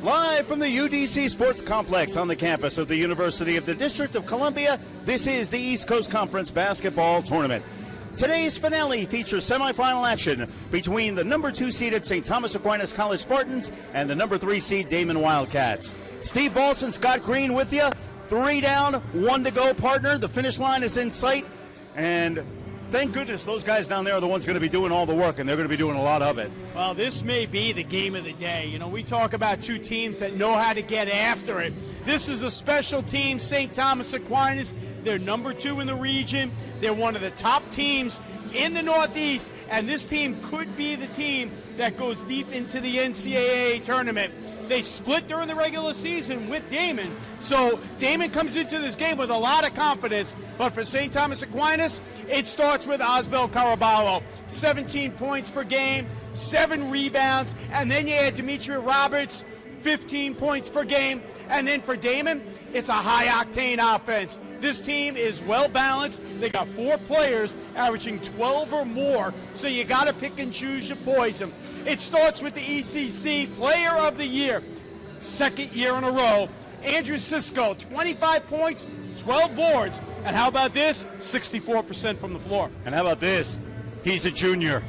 Live from the UDC Sports Complex on the campus of the University of the District of Columbia, this is the East Coast Conference Basketball Tournament. Today's finale features semifinal action between the number 2 seeded St. Thomas Aquinas College Spartans and the number 3 seed Daemen Wildcats. Steve Balson, Scott Green with you. 3 down, 1 to go, partner. The finish line is in sight, and thank goodness those guys down there are the ones going to be doing all the work, and they're going to be doing a lot of it. Well, this may be the game of the day. You know, we talk about 2 teams that know how to get after it. This is a special team, St. Thomas Aquinas. They're number 2 in the region. They're one of the top teams in the Northeast, and this team could be the team that goes deep into the NCAA tournament. They split during the regular season with Daemen, so Daemen comes into this game with a lot of confidence. But for St. Thomas Aquinas, it starts with Osbel Caraballo. 17 points per game, 7 rebounds, and then you add Demetria Roberts, 15 points per game. And then for Daemen, it's a high-octane offense. This team is well-balanced. They got 4 players averaging 12 or more, so you got to pick and choose your poison. It starts with the ECC Player of the Year, 2nd year in a row. Andrew Cisco, 25 points, 12 boards. And how about this? 64% from the floor. And how about this? He's a junior.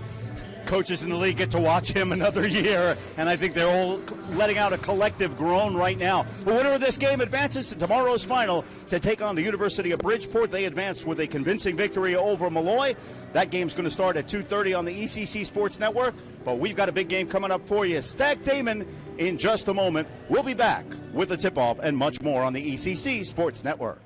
Coaches in the league get to watch him another year, and I think they're all letting out a collective groan right now. The winner of this game advances to tomorrow's final to take on the University of Bridgeport. They advanced with a convincing victory over Malloy. That game's going to start at 2:30 on the ECC Sports Network, but we've got a big game coming up for you. Stack Daemen in just a moment. We'll be back with the tip-off and much more on the ECC Sports Network.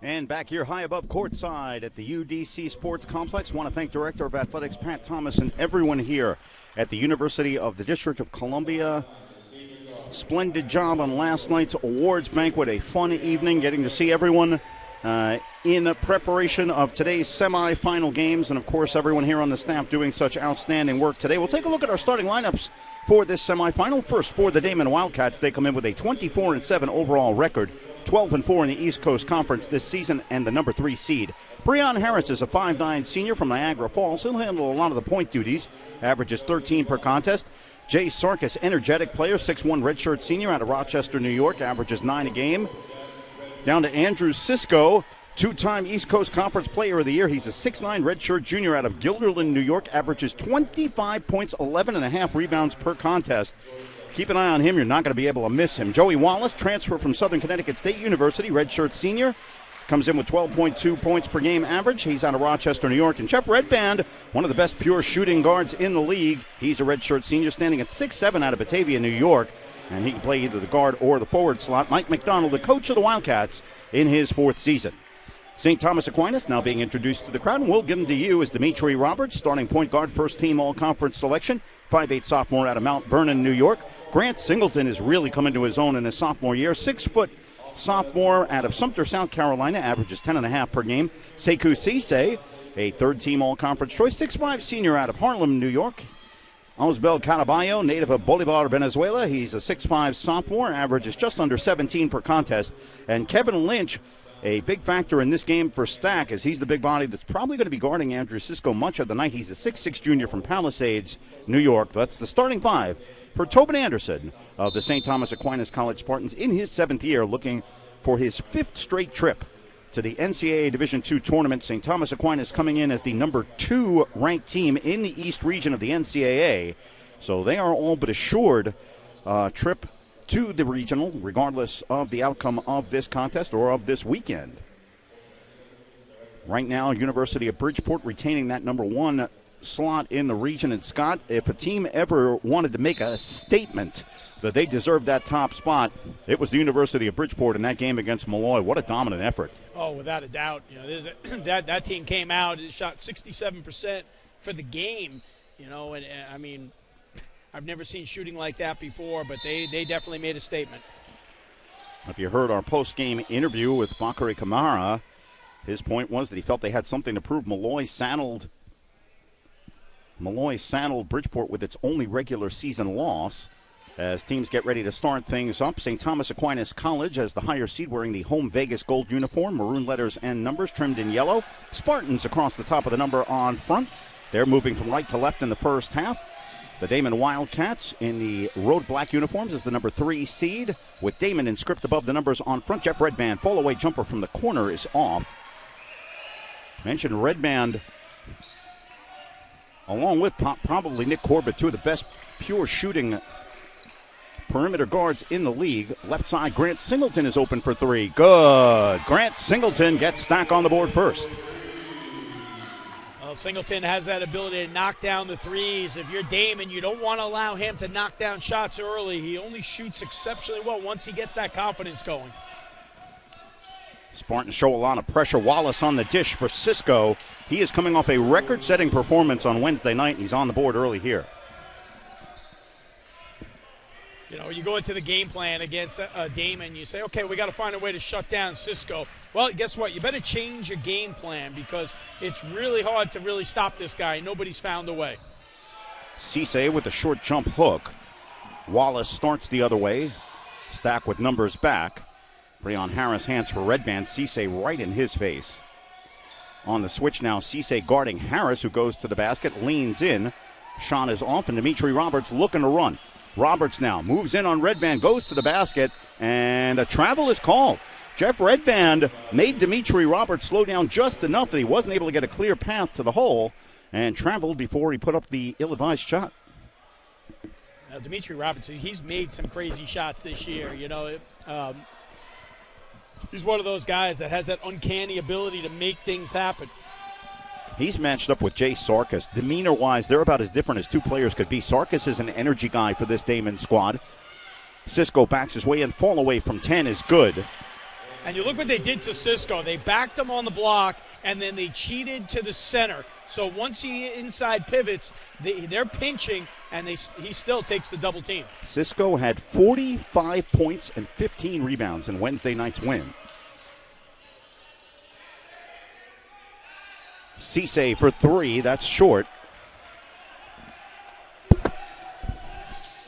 And back here high above courtside at the UDC Sports Complex, want to thank Director of Athletics Pat Thomas and everyone here at the University of the District of Columbia. Splendid job on last night's awards banquet, a fun evening, getting to see everyone in preparation of today's semifinal games, and of course everyone here on the staff doing such outstanding work today. We'll take a look at our starting lineups for this semifinal. First, for the Daemen Wildcats, they come in with a 24-7 overall record, 12-4 in the East Coast Conference this season, and the number 3 seed. Breon Harris is a 5'9 senior from Niagara Falls. He'll handle a lot of the point duties, averages 13 per contest. Jay Sarkis, energetic player, 6'1", redshirt senior out of Rochester, New York, averages 9 a game. Down to Andrew Sisko, two-time East Coast Conference Player of the Year. He's a 6'9", redshirt junior out of Guilderland, New York, averages 25 points, 11.5 rebounds per contest. Keep an eye on him. You're not going to be able to miss him. Joey Wallace, transfer from Southern Connecticut State University, redshirt senior. Comes in with 12.2 points per game average. He's out of Rochester, New York. And Jeff Redband, one of the best pure shooting guards in the league. He's a redshirt senior standing at 6'7" out of Batavia, New York. And he can play either the guard or the forward slot. Mike McDonald, the coach of the Wildcats in his 4th season. St. Thomas Aquinas now being introduced to the crowd. And we'll give him to you as Dimitri Roberts, starting point guard, first team all-conference selection. 5'8" sophomore out of Mount Vernon, New York. Grant Singleton has really come into his own in his sophomore year. 6-foot sophomore out of Sumter, South Carolina, averages 10.5 per game. Sekou Cisse, a third-team all-conference choice, 6'5" senior out of Harlem, New York. Osbel Caraballo, native of Bolivar, Venezuela. He's a 6'5" sophomore, averages just under 17 per contest. And Kevin Lynch, a big factor in this game for Stack, as he's the big body that's probably going to be guarding Andrew Sisko much of the night. He's a 6'6" junior from Palisades, New York. That's the starting 5 for Tobin Anderson of the St. Thomas Aquinas College Spartans in his 7th year, looking for his 5th straight trip to the NCAA Division II tournament. St. Thomas Aquinas coming in as the number 2 ranked team in the East region of the NCAA. So they are all but assured trip to the regional, regardless of the outcome of this contest or of this weekend. Right now, University of Bridgeport retaining that number 1 slot in the region. And Scott, if a team ever wanted to make a statement that they deserved that top spot, it was the University of Bridgeport in that game against Malloy. What a dominant effort. Oh, without a doubt. You know, that team came out and shot 67% for the game. You know, and I mean, I've never seen shooting like that before, but they definitely made a statement. If you heard our post-game interview with Bakary Kamara, his point was that he felt they had something to prove. Malloy saddled Bridgeport with its only regular season loss. As teams get ready to start things up, St. Thomas Aquinas College as the higher seed, wearing the home Vegas gold uniform, maroon letters and numbers trimmed in yellow. Spartans across the top of the number on front. They're moving from right to left in the first half. The Daemen Wildcats in the road black uniforms is the number 3 seed, with Daemen in script above the numbers on front. Jeff Redband, fall-away jumper from the corner is off. Mentioned Redband, along with probably Nick Corbett, two of the best pure shooting perimeter guards in the league. Left side, Grant Singleton is open for 3. Good. Grant Singleton gets Stack on the board first. Well, Singleton has that ability to knock down the threes. If you're Daemen, you don't want to allow him to knock down shots early. He only shoots exceptionally well once he gets that confidence going. Spartans show a lot of pressure. Wallace on the dish for Sisko. He is coming off a record-setting performance on Wednesday night, and he's on the board early here. You know, you go into the game plan against Daemen, you say, okay, we got to find a way to shut down Sisko. Well, guess what? You better change your game plan because it's really hard to really stop this guy. Nobody's found a way. Cisse with a short jump hook. Wallace starts the other way. Stack with numbers back. Breon Harris hands for Redband. Cisse right in his face. On the switch now, Cisse guarding Harris, who goes to the basket, leans in. Shot is off, and Dimitri Roberts looking to run. Roberts now moves in on Redband, goes to the basket, and a travel is called. Jeff Redband made Dimitri Roberts slow down just enough that he wasn't able to get a clear path to the hole and traveled before he put up the ill-advised shot. Now, Dimitri Roberts, he's made some crazy shots this year. You know, he's one of those guys that has that uncanny ability to make things happen. He's matched up with Jay Sarkis. Demeanor-wise, they're about as different as two players could be. Sarkis is an energy guy for this Daemen squad. Sisko backs his way in. Fall away from 10 is good. And you look what they did to Sisko. They backed him on the block, and then they cheated to the center. So once he inside pivots, they're pinching, and he still takes the double team. Sisko had 45 points and 15 rebounds in Wednesday night's win. Cisse for 3, that's short.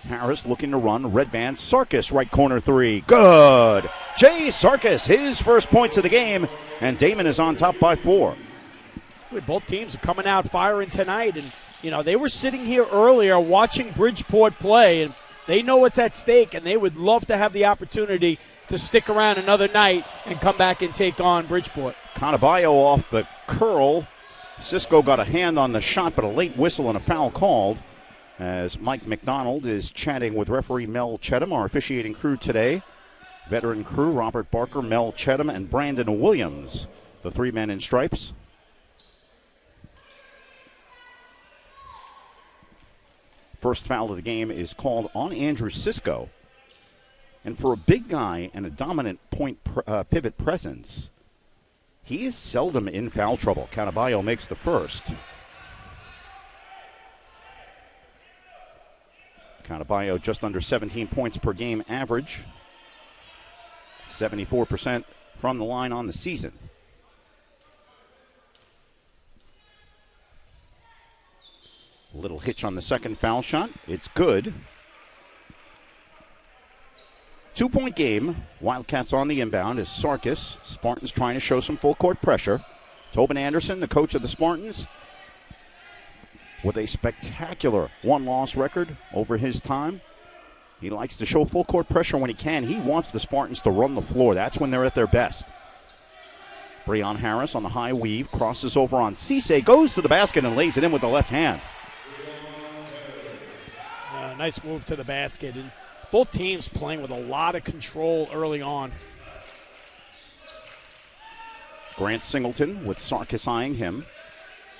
Harris looking to run. Redband, Sarkis, right corner 3. Good. Jay Sarkis, his first points of the game, and Daemen is on top by 4. Both teams are coming out firing tonight, and They were sitting here earlier watching Bridgeport play, and they know what's at stake, and they would love to have the opportunity to stick around another night and come back and take on Bridgeport. Canaballo off the curl. Cisco got a hand on the shot, but a late whistle and a foul called as Mike McDonald is chatting with referee Mel Chedham, our officiating crew today. Veteran crew, Robert Barker, Mel Chedham, and Brandon Williams, the three men in stripes. First foul of the game is called on Andrew Cisco. And for a big guy and a dominant point pivot presence, he is seldom in foul trouble. Canaballo makes the first. Canaballo just under 17 points per game average. 74% from the line on the season. Little hitch on the second foul shot. It's good. 2-point game. Wildcats on the inbound as Sarkis. Spartans trying to show some full court pressure. Tobin Anderson, the coach of the Spartans, with a spectacular one-loss record over his time. He likes to show full court pressure when he can. He wants the Spartans to run the floor. That's when they're at their best. Breon Harris on the high weave, crosses over on Cisse, goes to the basket and lays it in with the left hand. Nice move to the basket. And both teams playing with a lot of control early on. Grant Singleton with Sarkis eyeing him.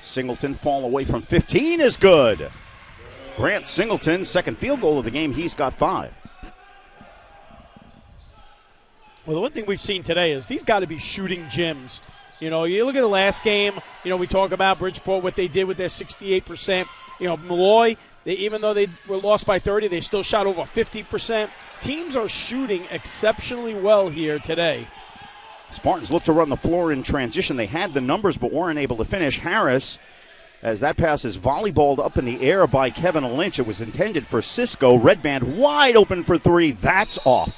Singleton fall away from 15 is good. Grant Singleton, second field goal of the game. He's got 5. Well, the one thing we've seen today is these got to be shooting gyms. You look at the last game, we talk about Bridgeport, what they did with their 68%. Malloy, even though they were lost by 30, they still shot over 50%. Teams are shooting exceptionally well here today. Spartans look to run the floor in transition. They had the numbers but weren't able to finish. Harris, as that pass is volleyballed up in the air by Kevin Lynch. It was intended for Cisco. Red band wide open for 3. That's off.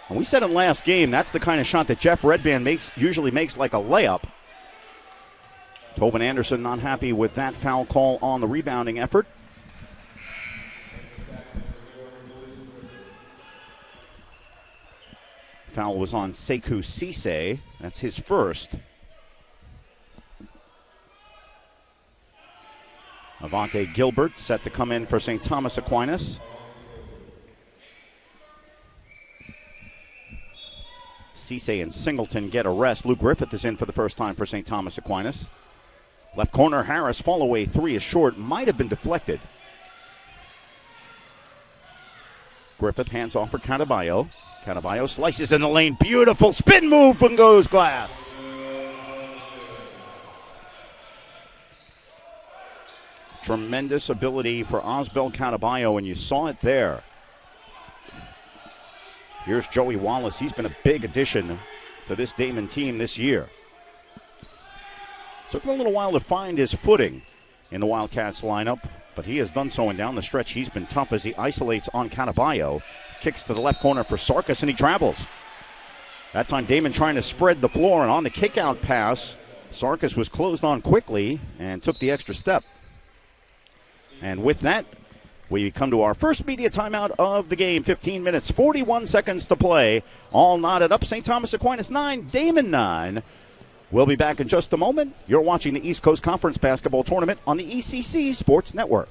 And we said in last game, that's the kind of shot that Jeff Redband usually makes like a layup. Tobin Anderson not happy with that foul call on the rebounding effort. Foul was on Sekou Cisse. That's his first. Avante Gilbert set to come in for St. Thomas Aquinas. Cisse and Singleton get a rest. Lou Griffith is in for the first time for St. Thomas Aquinas. Left corner, Harris, fall away 3 is short. Might have been deflected. Griffith hands off for Canaballo. Canaballo slices in the lane. Beautiful spin move from goes glass. Tremendous ability for Osbel Canaballo, and you saw it there. Here's Joey Wallace. He's been a big addition to this Daemen team this year. Took him a little while to find his footing in the Wildcats lineup, but he has done so, and down the stretch he's been tough as he isolates on Canaballo. Kicks to the left corner for Sarkis, and he travels. That time Daemen trying to spread the floor, and on the kick-out pass, Sarkis was closed on quickly and took the extra step. And with that, we come to our first media timeout of the game. 15 minutes, 41 seconds to play. All knotted up. St. Thomas Aquinas 9, Daemen 9. We'll be back in just a moment. You're watching the East Coast Conference Basketball Tournament on the ECC Sports Network.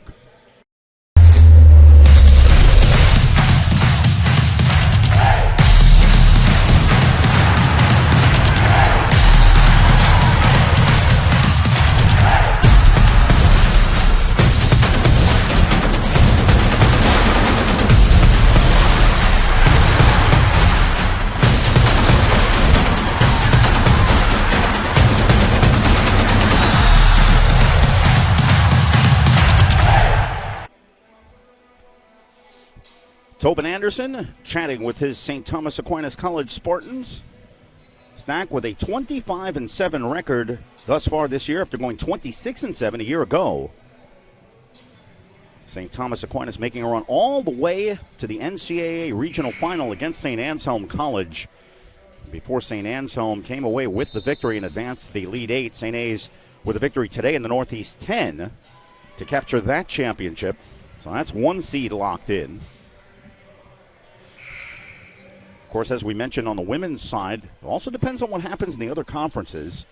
Tobin Anderson chatting with his St. Thomas Aquinas College Spartans. Stack with a 25-7 record thus far this year after going 26-7 a year ago. St. Thomas Aquinas making a run all the way to the NCAA regional final against St. Anselm College. Before St. Anselm came away with the victory and advanced to the Elite Eight. St. A's with a victory today in the Northeast 10. to capture that championship. So that's 1 seed locked in. Of course, as we mentioned on the women's side, it also depends on what happens in the other conferences.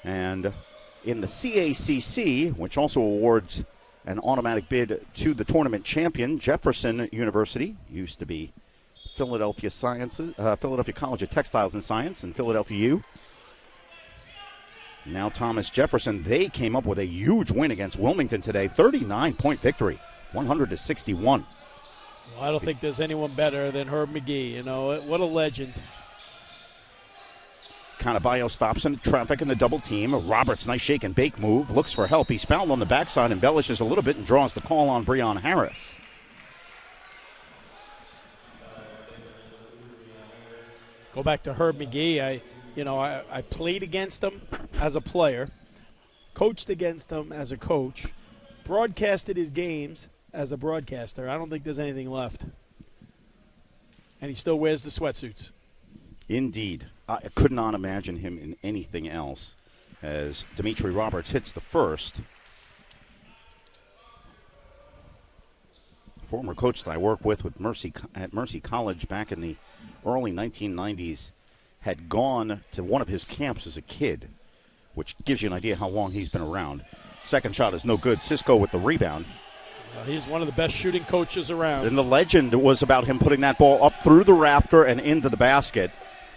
And in the CACC, which also awards an automatic bid to the tournament champion, Jefferson University, used to be Philadelphia College of Textiles and Science, and Philadelphia U. Now Thomas Jefferson, they came up with a huge win against Wilmington today, 39-point victory, 100-61. Well, I don't think there's anyone better than Herb McGee. You know, what a legend. Canaballo stops in traffic in the double team. Roberts, nice shake and bake move, looks for help. He's fouled on the backside, embellishes a little bit, and draws the call on Breon Harris. Go back to Herb McGee. I played against him as a player, coached against him as a coach, broadcasted his games as a broadcaster. I don't think there's anything left. And he still wears the sweatsuits. Indeed. I could not imagine him in anything else as Dimitri Roberts hits the first. Former coach that I worked with at Mercy College back in the early 1990s had gone to one of his camps as a kid, which gives you an idea how long he's been around. Second shot is no good. Cisco with the rebound. He's one of the best shooting coaches around. And the legend was about him putting that ball up through the rafter and into the basket.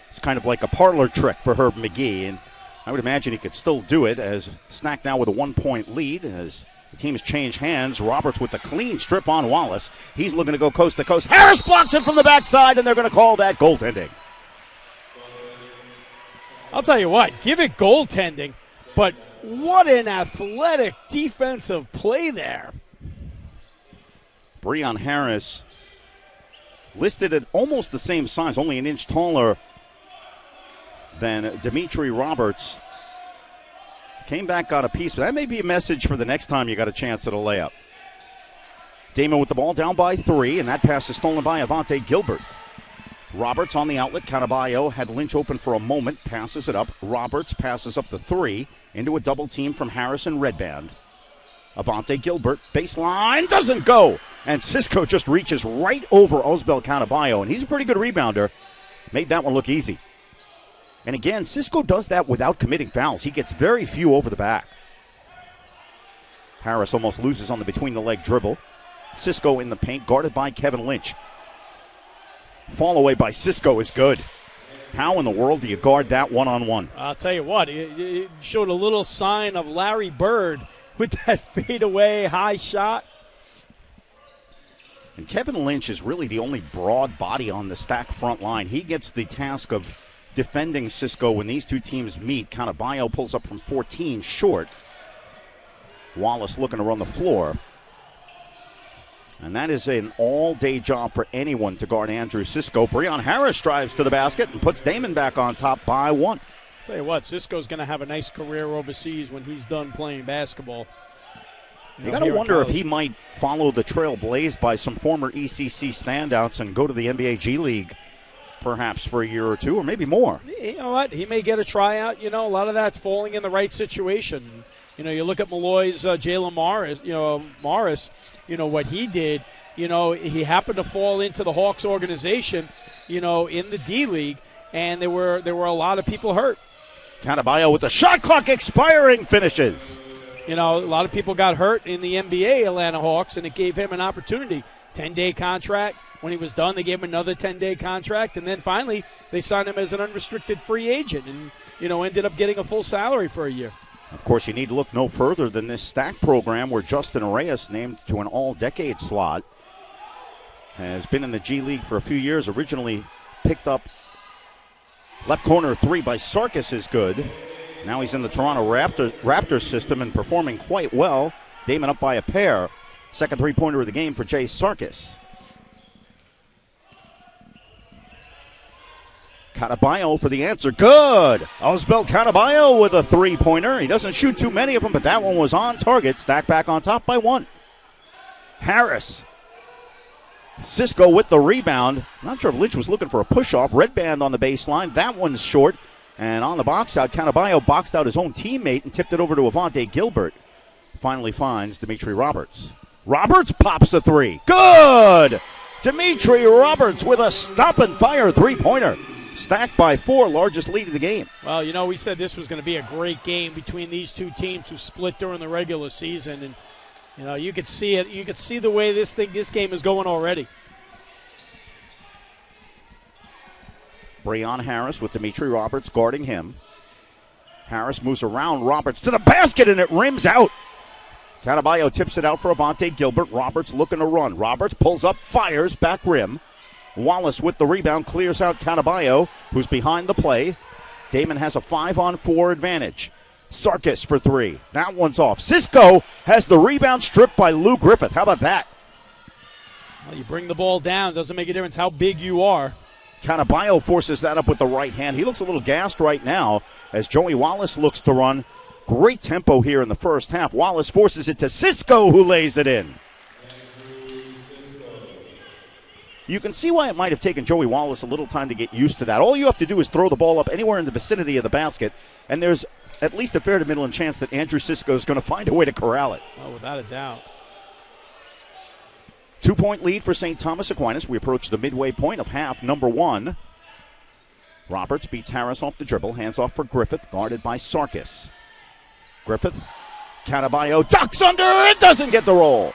It's kind of like a parlor trick for Herb McGee, and I would imagine he could still do it as Snack now with a 1-point lead as the team has changed hands. Roberts with the clean strip on Wallace. He's looking to go coast to coast. Harris blocks it from the backside, and they're going to call that goaltending. I'll tell you what, give it goaltending, but what an athletic defensive play there. Breon Harris listed at almost the same size, only an inch taller than Dimitri Roberts. Came back, got a piece, but that may be a message for the next time you got a chance at a layup. Daemen with the ball down by 3, and that pass is stolen by Avante Gilbert. Roberts on the outlet. Canaballo had Lynch open for a moment, passes it up. Roberts passes up the 3 into a double team from Harris and Redband. Avante Gilbert, baseline, doesn't go. And Cisco just reaches right over Osbel Canaballo, and he's a pretty good rebounder. Made that one look easy. And again, Cisco does that without committing fouls. He gets very few over the back. Harris almost loses on the between-the-leg dribble. Cisco in the paint, guarded by Kevin Lynch. Fall away by Cisco is good. How in the world do you guard that one-on-one? I'll tell you what, it showed a little sign of Larry Bird with that fadeaway high shot. And Kevin Lynch is really the only broad body on the Stack front line. He gets the task of defending Cisco when these two teams meet. Canaballo pulls up from 14 short. Wallace looking to run the floor. And that is an all-day job for anyone to guard Andrew Cisco. Breon Harris drives to the basket and puts Daemen back on top by 1. I'll tell you what, Cisco's going to have a nice career overseas when he's done playing basketball. You got to wonder if he might follow the trail blazed by some former ECC standouts and go to the NBA G League perhaps for a year or two, or maybe more. You know what? He may get a tryout. You know, a lot of that's falling in the right situation. You know, you look at Malloy's Jalen Morris, what he did, he happened to fall into the Hawks organization, in the D League, and there were a lot of people hurt. Canaballo with the shot clock expiring finishes. A lot of people got hurt in the NBA Atlanta Hawks, and it gave him an opportunity. 10-day contract. When he was done, they gave him another 10-day contract, and then finally they signed him as an unrestricted free agent and, ended up getting a full salary for a year. Of course, you need to look no further than this Stack program where Justin Reyes, named to an all-decade slot, has been in the G League for a few years. Originally picked up left corner 3 by Sarkis is good. Now he's in the Toronto Raptors system and performing quite well. Daemen up by a pair. Second three-pointer of the game for Jay Sarkis. Canaballo for the answer. Good. Osbel Canaballo with a three-pointer. He doesn't shoot too many of them, but that one was on target. Stack back on top by 1. Harris. Cisco with the rebound. Not sure if Lynch was looking for a push-off. Redband on the baseline. That one's short. And on the box out, Canaballo boxed out his own teammate and tipped it over to Avante Gilbert. finally finds Dimitri Roberts. Roberts pops the three. Good! Dimitri Roberts with a stop-and-fire three-pointer. Stacked by 4, largest lead of the game. Well, you know, we said this was going to be a great game between these two teams who split during the regular season. And, you know, you could see it. You could see the way this game is going already. Breon Harris with Dimitri Roberts guarding him. Harris moves around Roberts to the basket, and it rims out. Cataballo tips it out for Avante Gilbert. Roberts looking to run. Roberts pulls up, fires, back rim. Wallace with the rebound, clears out Cataballo, who's behind the play. Daemen has a 5-on-4 advantage. Sarkis for 3. That one's off. Cisco has the rebound stripped by Lou Griffith. How about that? Well, you bring the ball down. Doesn't make a difference how big you are. Cataballo forces that up with the right hand. He looks a little gassed right now as Joey Wallace looks to run. Great tempo here in the first half. Wallace forces it to Cisco, who lays it in. You can see why it might have taken Joey Wallace a little time to get used to that. All you have to do is throw the ball up anywhere in the vicinity of the basket, and there's at least a fair to middle chance that Andrew Cisco is going to find a way to corral it. Oh, without a doubt. 2-point lead for St. Thomas Aquinas. We approach the midway point of half number 1. Roberts beats Harris off the dribble, hands off for Griffith, guarded by Sarkis. Griffith, Cataballo ducks under, it doesn't get the roll.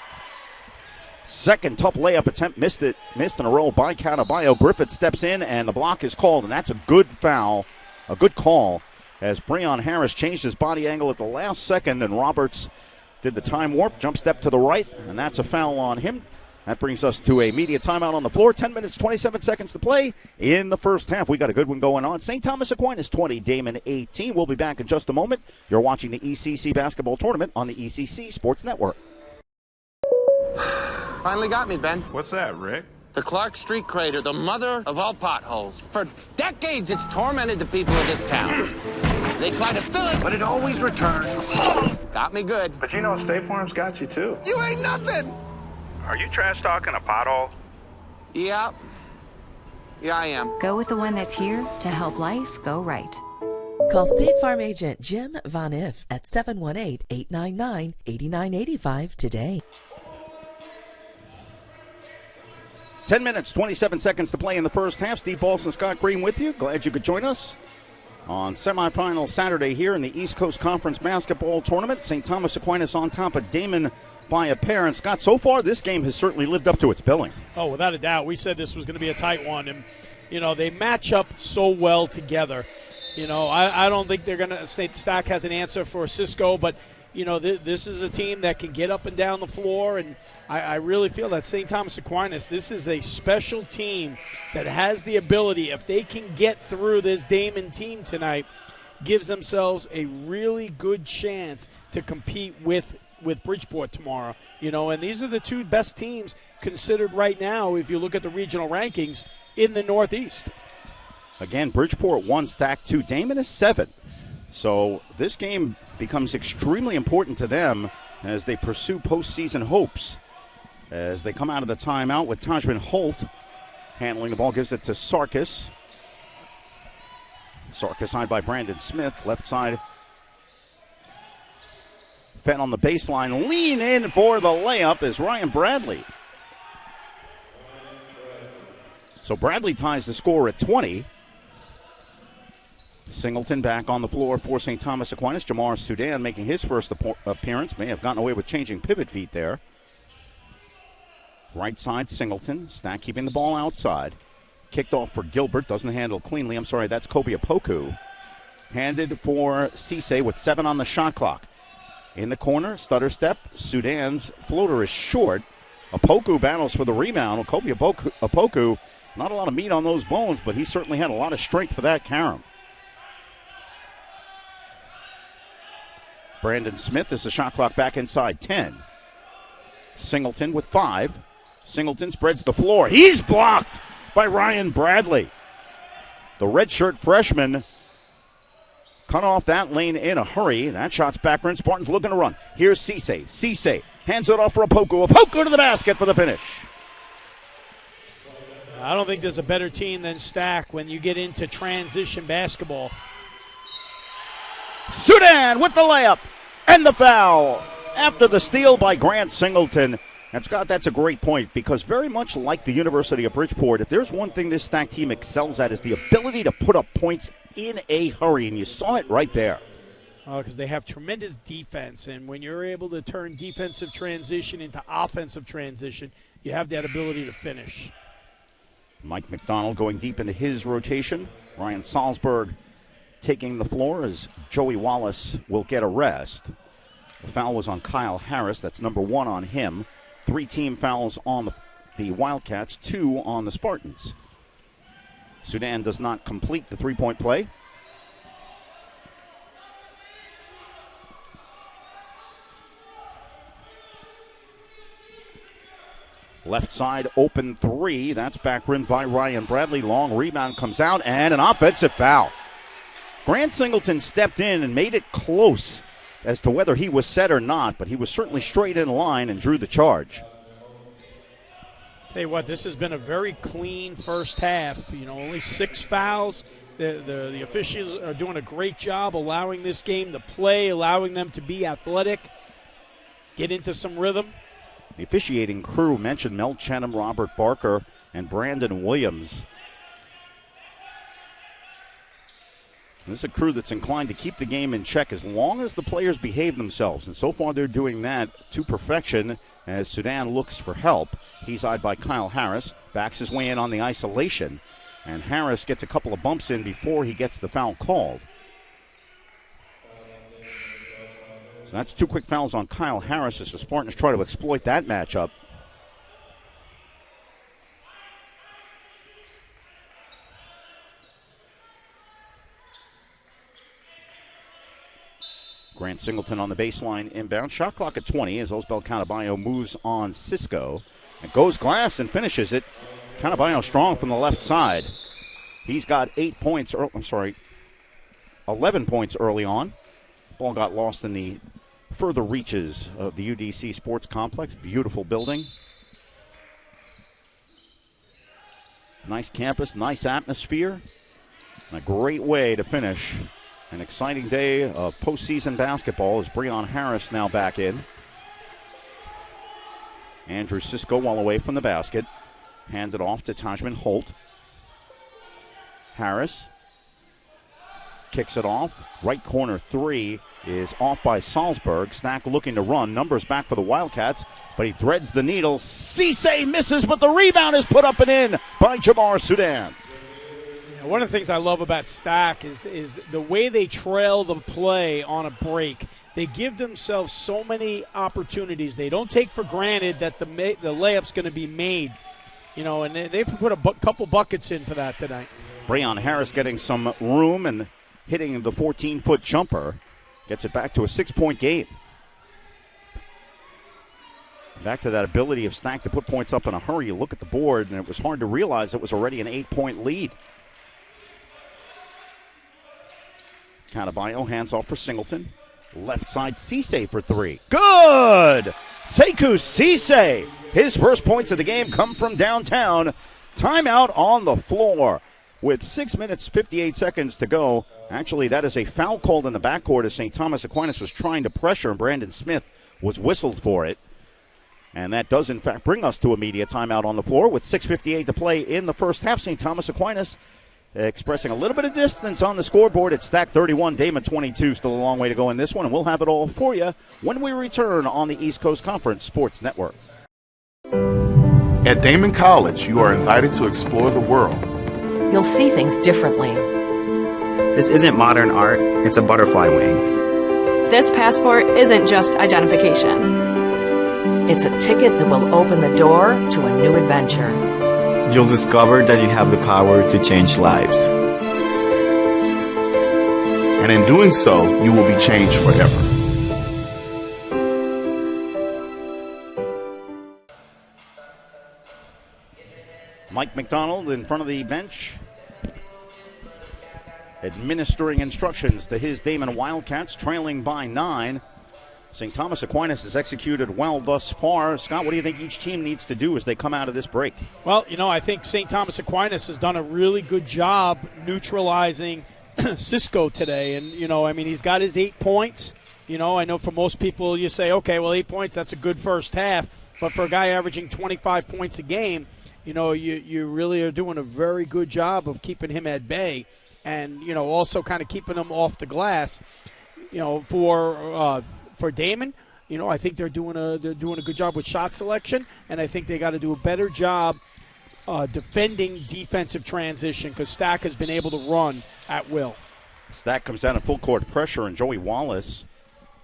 Second tough layup attempt, missed in a row by Cataballo. Griffith steps in, and the block is called, and that's a good foul, a good call, as Breon Harris changed his body angle at the last second, and Roberts did the time warp, jump step to the right, and that's a foul on him. That brings us to a media timeout on the floor. 10 minutes, 27 seconds to play in the first half. We got a good one going on. St. Thomas Aquinas 20, Daemen 18. We'll be back in just a moment. You're watching the ECC basketball tournament on the ECC Sports Network. Finally got me, Ben. What's that, Rick? The Clark Street crater, the mother of all potholes. For decades, it's tormented the people of this town. They try to fill it, but it always returns. Got me good. But you know State Farm's got you, too. You ain't nothing! Are you trash talking a pothole? Yeah. Yeah, I am. Go with the one that's here to help life go right. Call State Farm agent Jim Von Iff at 718-899-8985 today. 10 minutes, 27 seconds to play in the first half. Steve Balson, Scott Green with you. Glad you could join us on semifinal Saturday here in the East Coast Conference Basketball Tournament. St. Thomas Aquinas on top of Daemen by a pair. And Scott, so far this game has certainly lived up to its billing. Oh, without a doubt. We said this was going to be a tight one. And, you know, they match up so well together. You know, I don't think they're going to – State Stack has an answer for Cisco, but, you know, this is a team that can get up and down the floor. And I really feel that St. Thomas Aquinas, this is a special team that has the ability, if they can get through this Daemen team tonight, gives themselves a really good chance to compete with Bridgeport tomorrow. You know, and these are the two best teams considered right now, if you look at the regional rankings, in the Northeast. Again, Bridgeport 1, Stack 2. Daemen is 7. So this game becomes extremely important to them as they pursue postseason hopes. As they come out of the timeout with Tajman Holt handling the ball, gives it to Sarkis. Sarkis side by Brandon Smith, left side. Fed on the baseline, lean in for the layup is Ryan Bradley. So Bradley ties the score at 20. Singleton back on the floor for St. Thomas Aquinas. Jamar Sudan making his first appearance. May have gotten away with changing pivot feet there. Right side, Singleton. Stack keeping the ball outside. Kicked off for Gilbert. Doesn't handle cleanly. I'm sorry, that's Kobe Opoku. Handed for Cisse with 7 on the shot clock. In the corner, stutter step. Sudan's floater is short. Opoku battles for the rebound. Kobe Opoku, not a lot of meat on those bones, but he certainly had a lot of strength for that carom. Brandon Smith is the shot clock back inside 10. Singleton with 5. Singleton spreads the floor. He's blocked by Ryan Bradley. The redshirt freshman cut off that lane in a hurry. That shot's backward. Spartans looking to run. Here's Cisse. Cisse hands it off for Opoku. Opoku to the basket for the finish. I don't think there's a better team than Stack when you get into transition basketball. Sudan with the layup and the foul. after the steal by Grant Singleton. And Scott, that's a great point, because very much like the University of Bridgeport, if there's one thing this stack team excels at is the ability to put up points in a hurry, and you saw it right there. Because they have tremendous defense, and when you're able to turn defensive transition into offensive transition, you have that ability to finish. Mike McDonald going deep into his rotation. Ryan Salzberg taking the floor as Joey Wallace will get a rest. The foul was on Kyle Harris. That's number 1 on him. 3 team fouls on the Wildcats, 2 on the Spartans. Sudan does not complete the three-point play. Left side open 3. That's back rimmed by Ryan Bradley. Long rebound comes out and an offensive foul. Grant Singleton stepped in and made it close as to whether he was set or not, but he was certainly straight in line and drew the charge. Tell you what, this has been a very clean first half. Only 6 fouls. The officials are doing a great job allowing this game to play, allowing them to be athletic, get into some rhythm. The officiating crew mentioned Mel Chenham, Robert Barker, and Brandon Williams. This is a crew that's inclined to keep the game in check as long as the players behave themselves. And so far they're doing that to perfection as Sudan looks for help. He's eyed by Kyle Harris. Backs his way in on the isolation. And Harris gets a couple of bumps in before he gets the foul called. So that's 2 quick fouls on Kyle Harris as the Spartans try to exploit that matchup. Grant Singleton on the baseline inbound. Shot clock at 20 as Osbel Canabayo moves on Cisco. And goes glass and finishes it. Canabayo strong from the left side. He's got 11 points early on. Ball got lost in the further reaches of the UDC Sports Complex. Beautiful building. Nice campus, nice atmosphere. And a great way to finish an exciting day of postseason basketball as Breon Harris now back in. Andrew Cisco well away from the basket. Handed off to Tajman Holt. Harris kicks it off. Right corner 3 is off by Salzberg. Snack looking to run. Numbers back for the Wildcats, but he threads the needle. Cisse misses, but the rebound is put up and in by Jamar Sudan. One of the things I love about Stack is the way they trail the play on a break. They give themselves so many opportunities. They don't take for granted that the layup's going to be made. And they've put a couple buckets in for that tonight. Breon Harris getting some room and hitting the 14-foot jumper. Gets it back to a 6-point game. Back to that ability of Stack to put points up in a hurry. You look at the board, and it was hard to realize it was already an 8-point lead. Canabayo hands off for Singleton. Left side, Cisse for 3. Good! Sekou Cisse. His first points of the game come from downtown. Timeout on the floor with 6 minutes, 58 seconds to go. Actually, that is a foul called in the backcourt as St. Thomas Aquinas was trying to pressure, and Brandon Smith was whistled for it. And that does, in fact, bring us to a media timeout on the floor with 6:58 to play in the first half. St. Thomas Aquinas expressing a little bit of distance on the scoreboard. It's Stack 31, Daemen 22. Still a long way to go in this one, and we'll have it all for you when we return on the East Coast Conference Sports Network. At Daemen College, you are invited to explore the world. You'll see things differently. This isn't modern art, it's a butterfly wing. This passport isn't just identification. It's a ticket that will open the door to a new adventure. You'll discover that you have the power to change lives. And in doing so, you will be changed forever. Mike McDonald in front of the bench, administering instructions to his Daemen Wildcats, trailing by 9. St. Thomas Aquinas has executed well thus far. Scott, what do you think each team needs to do as they come out of this break? Well, I think St. Thomas Aquinas has done a really good job neutralizing Cisco today. And, he's got his 8 points. I know for most people you say, okay, well, 8 points, that's a good first half. But for a guy averaging 25 points a game, you really are doing a very good job of keeping him at bay and, also kind of keeping him off the glass. For Daemen, I think they're doing a good job with shot selection, and I think they got to do a better job defending defensive transition because Stack has been able to run at will. Stack comes down in full court pressure, and Joey Wallace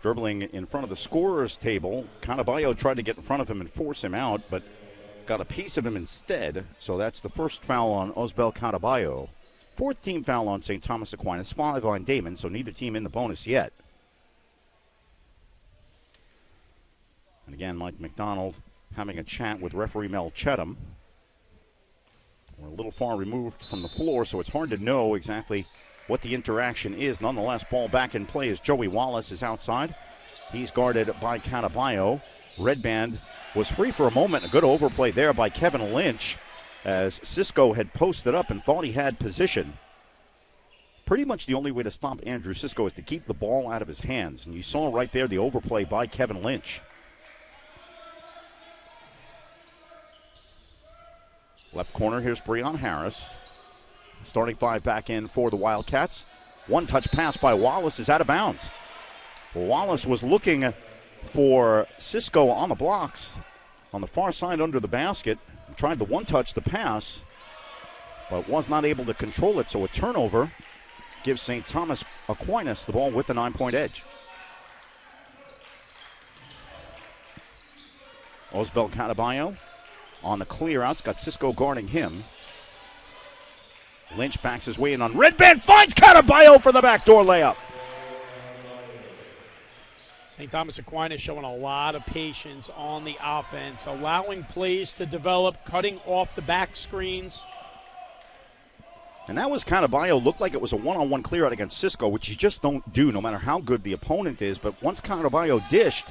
dribbling in front of the scorer's table. Canaballo tried to get in front of him and force him out, but got a piece of him instead. So that's the first foul on Osbel Canaballo. Fourth team foul on St. Thomas Aquinas, 5 on Daemen, so neither team in the bonus yet. And again, Mike McDonald having a chat with referee Mel Chetham. We're a little far removed from the floor, so it's hard to know exactly what the interaction is. Nonetheless, ball back in play as Joey Wallace is outside. He's guarded by Canaballo. Red Band was free for a moment. A good overplay there by Kevin Lynch as Cisco had posted up and thought he had position. Pretty much the only way to stop Andrew Cisco is to keep the ball out of his hands. And you saw right there the overplay by Kevin Lynch. Left corner, here's Breon Harris. Starting 5 back in for the Wildcats. One touch pass by Wallace is out of bounds. Wallace was looking for Cisco on the blocks on the far side under the basket. Tried to one-touch the pass, but was not able to control it. So a turnover gives St. Thomas Aquinas the ball with the 9-point edge. Osbel Canaballo on the clear outs. Got Cisco guarding him. Lynch backs his way in on Red Band. Finds Canaballo for the backdoor layup. St. Thomas Aquinas showing a lot of patience on the offense, allowing plays to develop, cutting off the back screens. And that was Canaballo. Looked like it was a one-on-one clear out against Cisco, which you just don't do no matter how good the opponent is. But once Canaballo dished,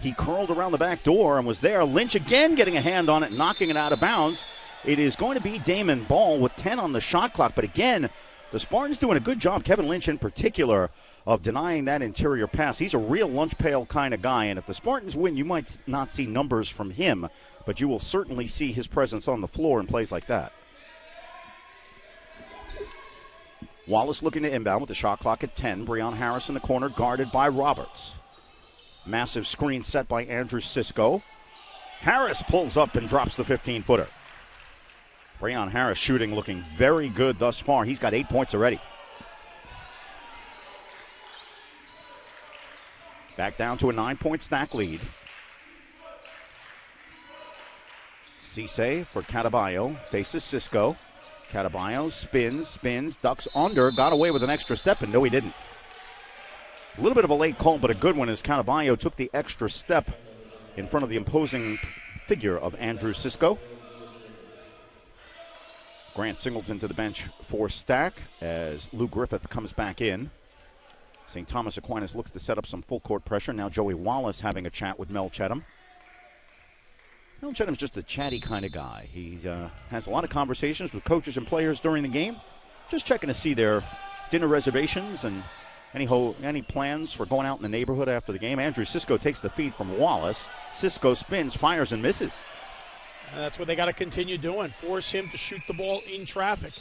he curled around the back door and was there. Lynch again getting a hand on it, knocking it out of bounds. It is going to be Daemen ball with 10 on the shot clock. But again, the Spartans doing a good job, Kevin Lynch in particular, of denying that interior pass. He's a real lunch pail kind of guy, and if the Spartans win, you might not see numbers from him, but you will certainly see his presence on the floor in plays like that. Wallace looking to inbound with the shot clock at 10. Breon Harris in the corner, guarded by Roberts. Massive screen set by Andrew Cisco. Harris pulls up and drops the 15-footer. Breon Harris shooting looking very good thus far. He's got 8 points already. Back down to a 9-point Stack lead. Cisse for Canaballo. Faces Cisco. Canaballo spins, ducks under, got away with an extra step, and no, he didn't. A little bit of a late call, but a good one as Canaballo took the extra step in front of the imposing figure of Andrew Cisco. Grant Singleton to the bench for Stack as Lou Griffith comes back in. St. Thomas Aquinas looks to set up some full court pressure. Now Joey Wallace having a chat with Mel Chetham. Mel Chetham's just a chatty kind of guy. He has a lot of conversations with coaches and players during the game. Just checking to see their dinner reservations and any plans for going out in the neighborhood after the game. Andrew Cisco takes the feed from Wallace. Cisco spins, fires, and misses. And that's what they got to continue doing. Force him to shoot the ball in traffic.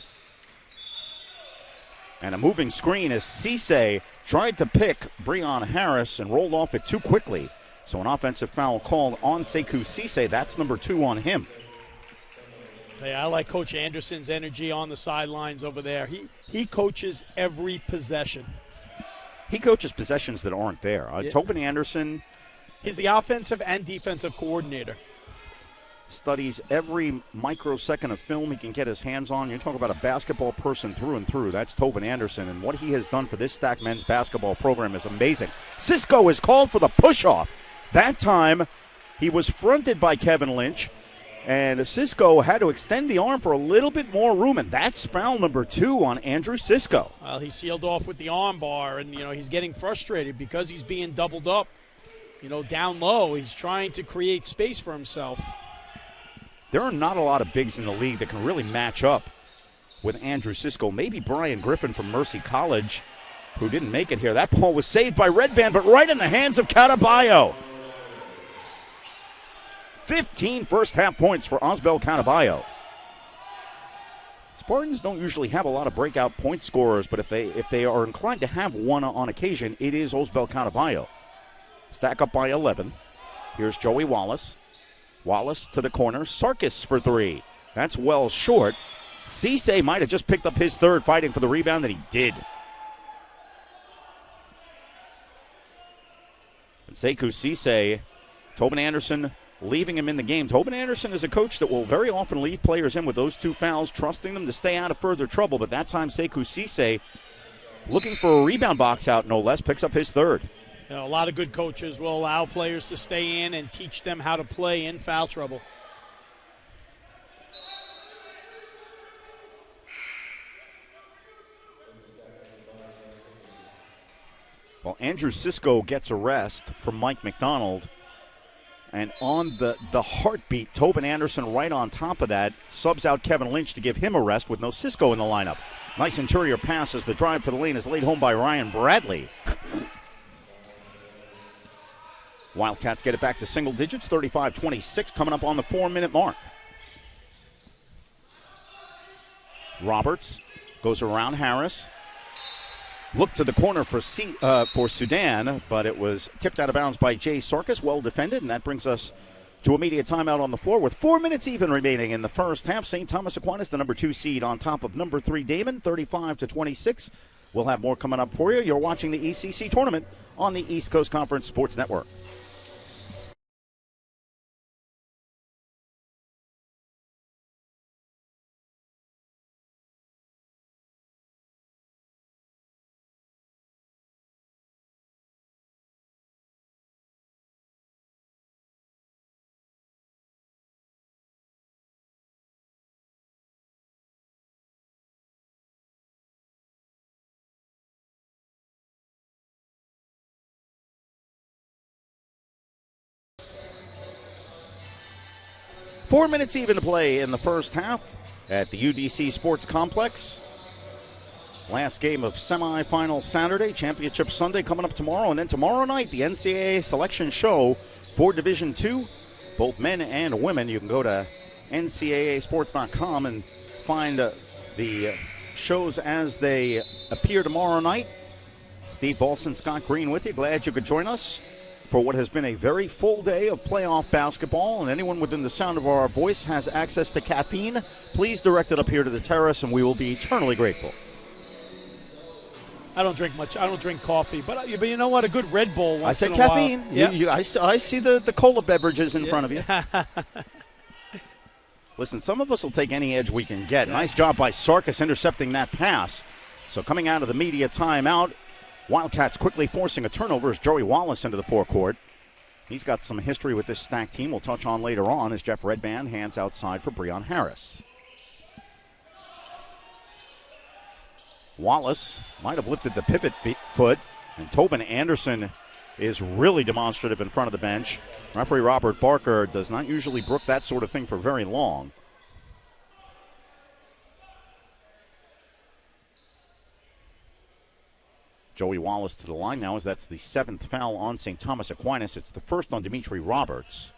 And a moving screen as Cisse tried to pick Breon Harris and rolled off it too quickly. So an offensive foul called on Sekou Cisse. That's number 2 on him. Hey, I like Coach Anderson's energy on the sidelines over there. He coaches every possession. He coaches possessions that aren't there. Yeah. Tobin Anderson. He's the offensive and defensive coordinator. Studies every microsecond of film he can get his hands on. You're talking about a basketball person through and through. That's Tobin Anderson, and what he has done for this Stack men's basketball program is amazing. Cisco is called for the push-off. That time, he was fronted by Kevin Lynch, and Cisco had to extend the arm for a little bit more room, and that's foul number 2 on Andrew Cisco. Well, he sealed off with the arm bar, and, he's getting frustrated because he's being doubled up, down low. He's trying to create space for himself. There are not a lot of bigs in the league that can really match up with Andrew Cisco. Maybe Brian Griffin from Mercy College who didn't make it here. That ball was saved by Red Band, but right in the hands of Cataballo. 15 first-half points for Osbel Cataballo. Spartans don't usually have a lot of breakout point scorers, but if they are inclined to have one on occasion, it is Osbel Cataballo. Stack up by 11. Here's Joey Wallace. Wallace to the corner. Sarkis for three. That's well short. Cisse might have just picked up his third, fighting for the rebound, and he did. And Sekou Cisse, Tobin Anderson leaving him in the game. Tobin Anderson is a coach that will very often leave players in with those two fouls, trusting them to stay out of further trouble. But that time, Sekou Cisse, looking for a rebound box out, no less, picks up his third. You know, a lot of good coaches will allow players to stay in and teach them how to play in foul trouble. Well, Andrew Sisko gets a rest from Mike McDonald. And on the heartbeat, Tobin Anderson right on top of that, subs out Kevin Lynch to give him a rest with no Sisko in the lineup. Nice interior pass as the drive to the lane is laid home by Ryan Bradley. Wildcats get it back to single digits, 35-26, coming up on the 4-minute mark. Roberts goes around Harris. Looked to the corner for Sudan, but it was tipped out of bounds by Jay Sarkis. Well defended, and that brings us to immediate timeout on the floor with 4 minutes even remaining in the first half. St. Thomas Aquinas, the number 2 seed, on top of number 3 Daemen, 35-26. We'll have more coming up for you. You're watching the ECC tournament on the East Coast Conference Sports Network. Four minutes even to play in the first half at the UDC Sports Complex. Last game of semifinal Saturday, championship Sunday coming up tomorrow, and then tomorrow night the NCAA selection show for Division II, both men and women. You can go to ncaasports.com and find the shows as they appear tomorrow night. Steve Balson, Scott Green with you. Glad you could join us for what has been a very full day of playoff basketball, and anyone within the sound of our voice has access to caffeine, please direct it up here to the terrace, and we will be eternally grateful. I don't drink much. I don't drink coffee, but you know what? A good Red Bull once in a caffeine. while. I said caffeine. I see the cola beverages in front of you. Listen, some of us will take any edge we can get. Nice job by Sarkis intercepting that pass. So coming out of the media timeout, Wildcats quickly forcing a turnover as Joey Wallace into the forecourt. He's got some history with this stacked team we'll touch on later on as Jeff Redband hands outside for Breon Harris. Wallace might have lifted the pivot foot, and Tobin Anderson is really demonstrative in front of the bench. Referee Robert Barker does not usually brook that sort of thing for very long. Joey Wallace to the line now, as that's the 7th foul on St. Thomas Aquinas. It's the first on Dimitri Roberts.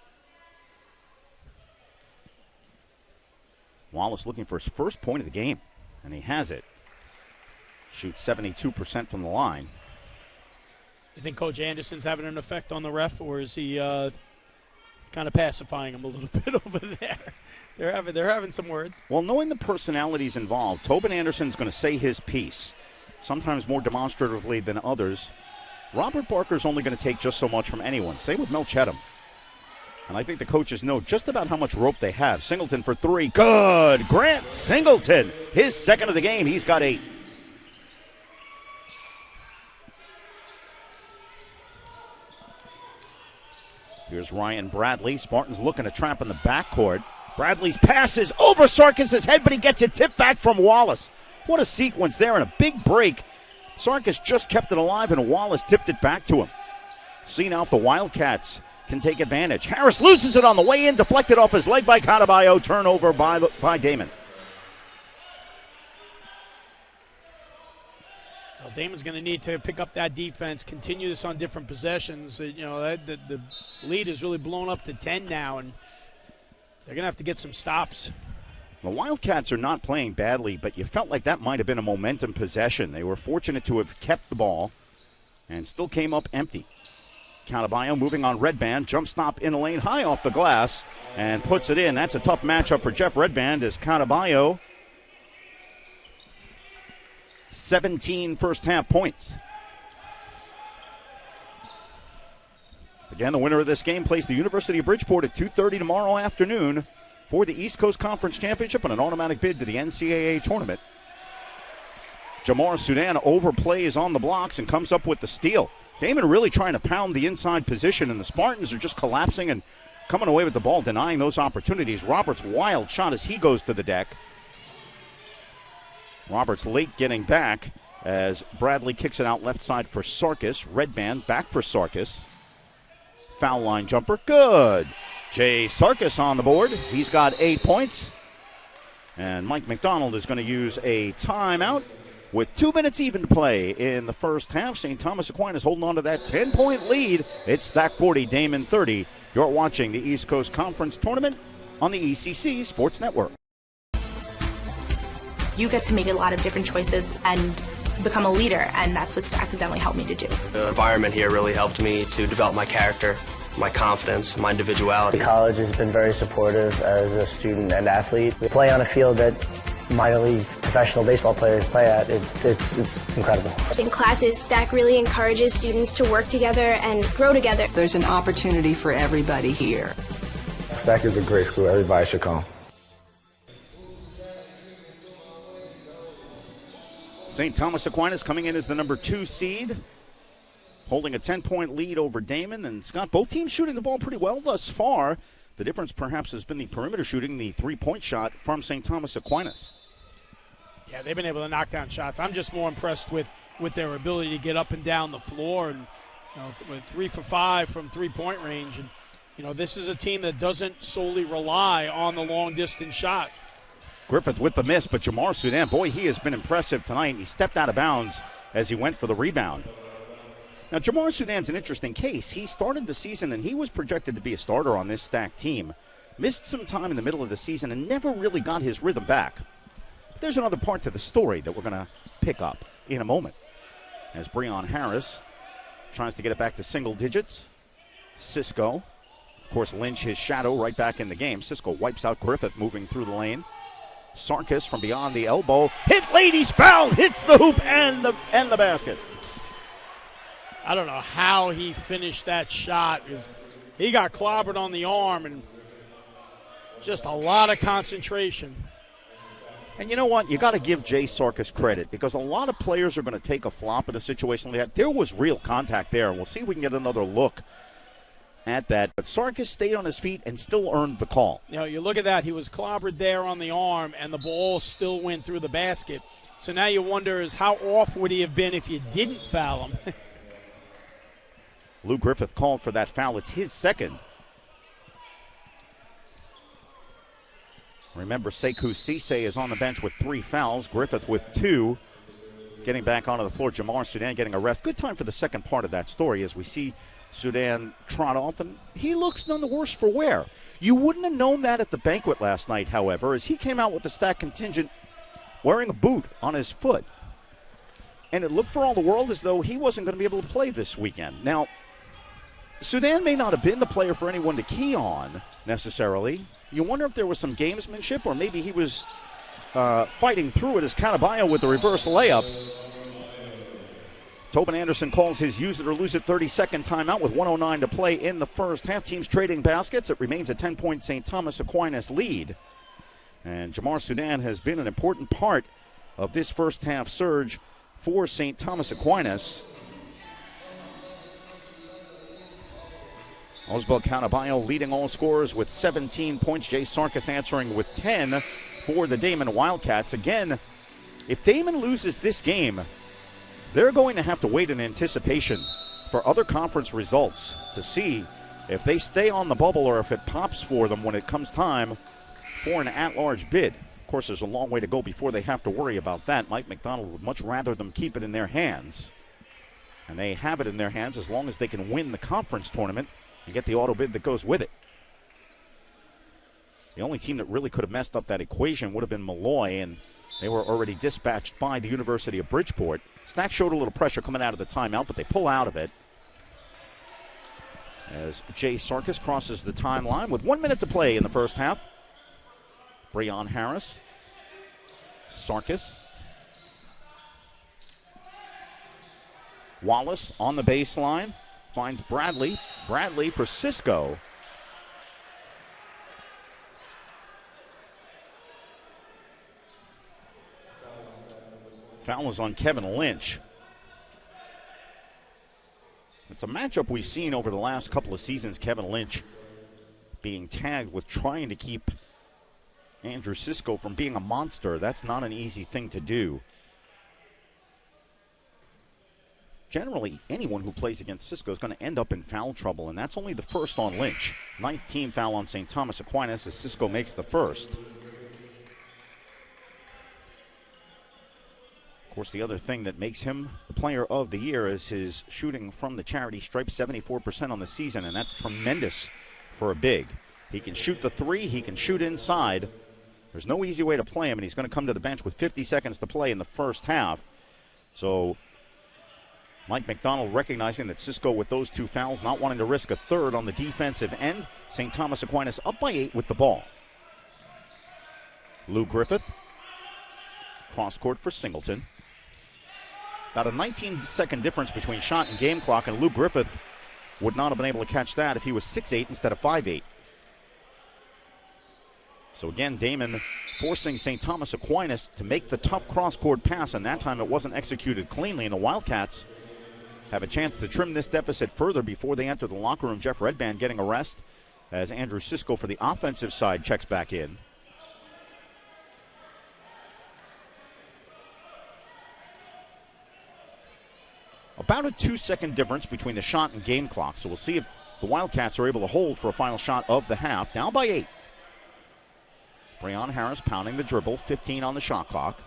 Wallace looking for his first point of the game, and he has it. Shoots 72% from the line. You think Coach Anderson's having an effect on the ref, or is he kind of pacifying him a little bit over there? They're having some words. Well, knowing the personalities involved, Tobin Anderson's going to say his piece, sometimes more demonstratively than others. Robert Barker's only going to take just so much from anyone. Same with Mel Cheatham. And I think the coaches know just about how much rope they have. Singleton for three. Good. Grant Singleton, his second of the game. He's got 8. Here's Ryan Bradley. Spartans looking to trap in the backcourt. Bradley's pass is over Sarkis' head, but he gets it tipped back from Wallace. What a sequence there, and a big break. Sarkis just kept it alive, and Wallace tipped it back to him. See now if the Wildcats can take advantage. Harris loses it on the way in, deflected off his leg by Cataballo. Turnover by Daemen. Daemen's going to need to pick up that defense, continue this on different possessions. The lead is really blown up to 10 now, and they're going to have to get some stops. The Wildcats are not playing badly, but you felt like that might have been a momentum possession. They were fortunate to have kept the ball and still came up empty. Catabayo moving on Redband, jump stop in the lane, high off the glass, and puts it in. That's a tough matchup for Jeff Redband as Catabayo 17 first-half points. Again, the winner of this game plays the University of Bridgeport at 2:30 tomorrow afternoon for the East Coast Conference Championship and an automatic bid to the NCAA tournament. Jamar Sudan overplays on the blocks and comes up with the steal. Daemen really trying to pound the inside position, and the Spartans are just collapsing and coming away with the ball, denying those opportunities. Roberts' wild shot as he goes to the deck. Roberts late getting back as Bradley kicks it out left side for Sarkis. Redband back for Sarkis. Foul line jumper, good. Jay Sarkis on the board. He's got 8 points. And Mike McDonald is going to use a timeout with 2 minutes even to play in the first half. St. Thomas Aquinas holding on to that 10-point lead. It's Stack 40, Daemen 30. You're watching the East Coast Conference Tournament on the ECC Sports Network. You get to make a lot of different choices and become a leader, and that's what Stack has definitely helped me to do. The environment here really helped me to develop my character, my confidence, my individuality. The college has been very supportive as a student and athlete. We play on a field that minor league professional baseball players play at. It's incredible. In classes, Stack really encourages students to work together and grow together. There's an opportunity for everybody here. Stack is a great school. Everybody should come. St. Thomas Aquinas coming in as the number 2 seed, holding a 10-point lead over Daemen. And Scott, both teams shooting the ball pretty well thus far. The difference perhaps has been the perimeter shooting, the three-point shot from St. Thomas Aquinas. Yeah, they've been able to knock down shots. I'm just more impressed with their ability to get up and down the floor, and with 3 for 5 from three-point range. And this is a team that doesn't solely rely on the long-distance shot. Griffith with the miss, but Jamar Sudan, boy, he has been impressive tonight. He stepped out of bounds as he went for the rebound. Now, Jamar Sudan's an interesting case. He started the season, and he was projected to be a starter on this stacked team. Missed some time in the middle of the season and never really got his rhythm back. But there's another part to the story that we're going to pick up in a moment. As Breon Harris tries to get it back to single digits. Cisco, of course, Lynch, his shadow, right back in the game. Cisco wipes out Griffith moving through the lane. Sarkis from beyond the elbow. Hit, ladies, foul, hits the hoop and the basket. I don't know how he finished that shot, because he got clobbered on the arm, and just a lot of concentration. And you know what? You got to give Jay Sarkis credit, because a lot of players are going to take a flop in a situation like that. There was real contact there, and we'll see if we can get another look at that. But Sarkis stayed on his feet and still earned the call. You look at that. He was clobbered there on the arm, and the ball still went through the basket. So now you wonder is how off would he have been if you didn't foul him? Lou Griffith called for that foul. It's his second. Remember, Sekou Cisse is on the bench with 3 fouls. Griffith with 2. Getting back onto the floor, Jamar Sudan getting a rest. Good time for the second part of that story as we see Sudan trot off, and he looks none the worse for wear. You wouldn't have known that at the banquet last night, however, as he came out with the Stack contingent wearing a boot on his foot. And it looked for all the world as though he wasn't going to be able to play this weekend. Now, Sudan may not have been the player for anyone to key on necessarily. You wonder if there was some gamesmanship, or maybe he was fighting through it as Catabayo with the reverse layup. Tobin Anderson calls his use it or lose it 32nd timeout with 1:09 to play in the first half. Teams trading baskets. It remains a 10-point St. Thomas Aquinas lead. And Jamar Sudan has been an important part of this first half surge for St. Thomas Aquinas. Osbel Catabayo leading all scorers with 17 points. Jay Sarkis answering with 10 for the Daemen Wildcats. Again, if Daemen loses this game, they're going to have to wait in anticipation for other conference results to see if they stay on the bubble or if it pops for them when it comes time for an at-large bid. Of course, there's a long way to go before they have to worry about that. Mike McDonald would much rather them keep it in their hands. And they have it in their hands as long as they can win the conference tournament and get the auto bid that goes with it. The only team that really could have messed up that equation would have been Malloy, and they were already dispatched by the University of Bridgeport. Stack showed a little pressure coming out of the timeout, but they pull out of it. As Jay Sarkis crosses the timeline with 1 minute to play in the first half. Breon Harris. Sarkis. Wallace on the baseline. Finds Bradley. Bradley for Cisco. Foul was on Kevin Lynch. It's a matchup we've seen over the last couple of seasons. Kevin Lynch being tagged with trying to keep Andrew Cisco from being a monster. That's not an easy thing to do. Generally, anyone who plays against Cisco is going to end up in foul trouble, and that's only the first on Lynch. 9th team foul on St. Thomas Aquinas as Cisco makes the first. Of course, the other thing that makes him the player of the year is his shooting from the charity stripe, 74% on the season, and that's tremendous for a big. He can shoot the three, he can shoot inside. There's no easy way to play him, and he's going to come to the bench with 50 seconds to play in the first half. So Mike McDonald recognizing that Cisco with those two fouls, not wanting to risk a third on the defensive end. St. Thomas Aquinas up by 8 with the ball. Lou Griffith, cross court for Singleton. About a 19-second difference between shot and game clock, and Lou Griffith would not have been able to catch that if he was 6'8" instead of 5'8". So again, Daemen forcing St. Thomas Aquinas to make the tough cross-court pass, and that time it wasn't executed cleanly, and the Wildcats have a chance to trim this deficit further before they enter the locker room. Jeff Redband getting a rest as Andrew Cisco for the offensive side checks back in. About a 2-second difference between the shot and game clock. So we'll see if the Wildcats are able to hold for a final shot of the half. Down by 8. Breon Harris pounding the dribble. 15 on the shot clock.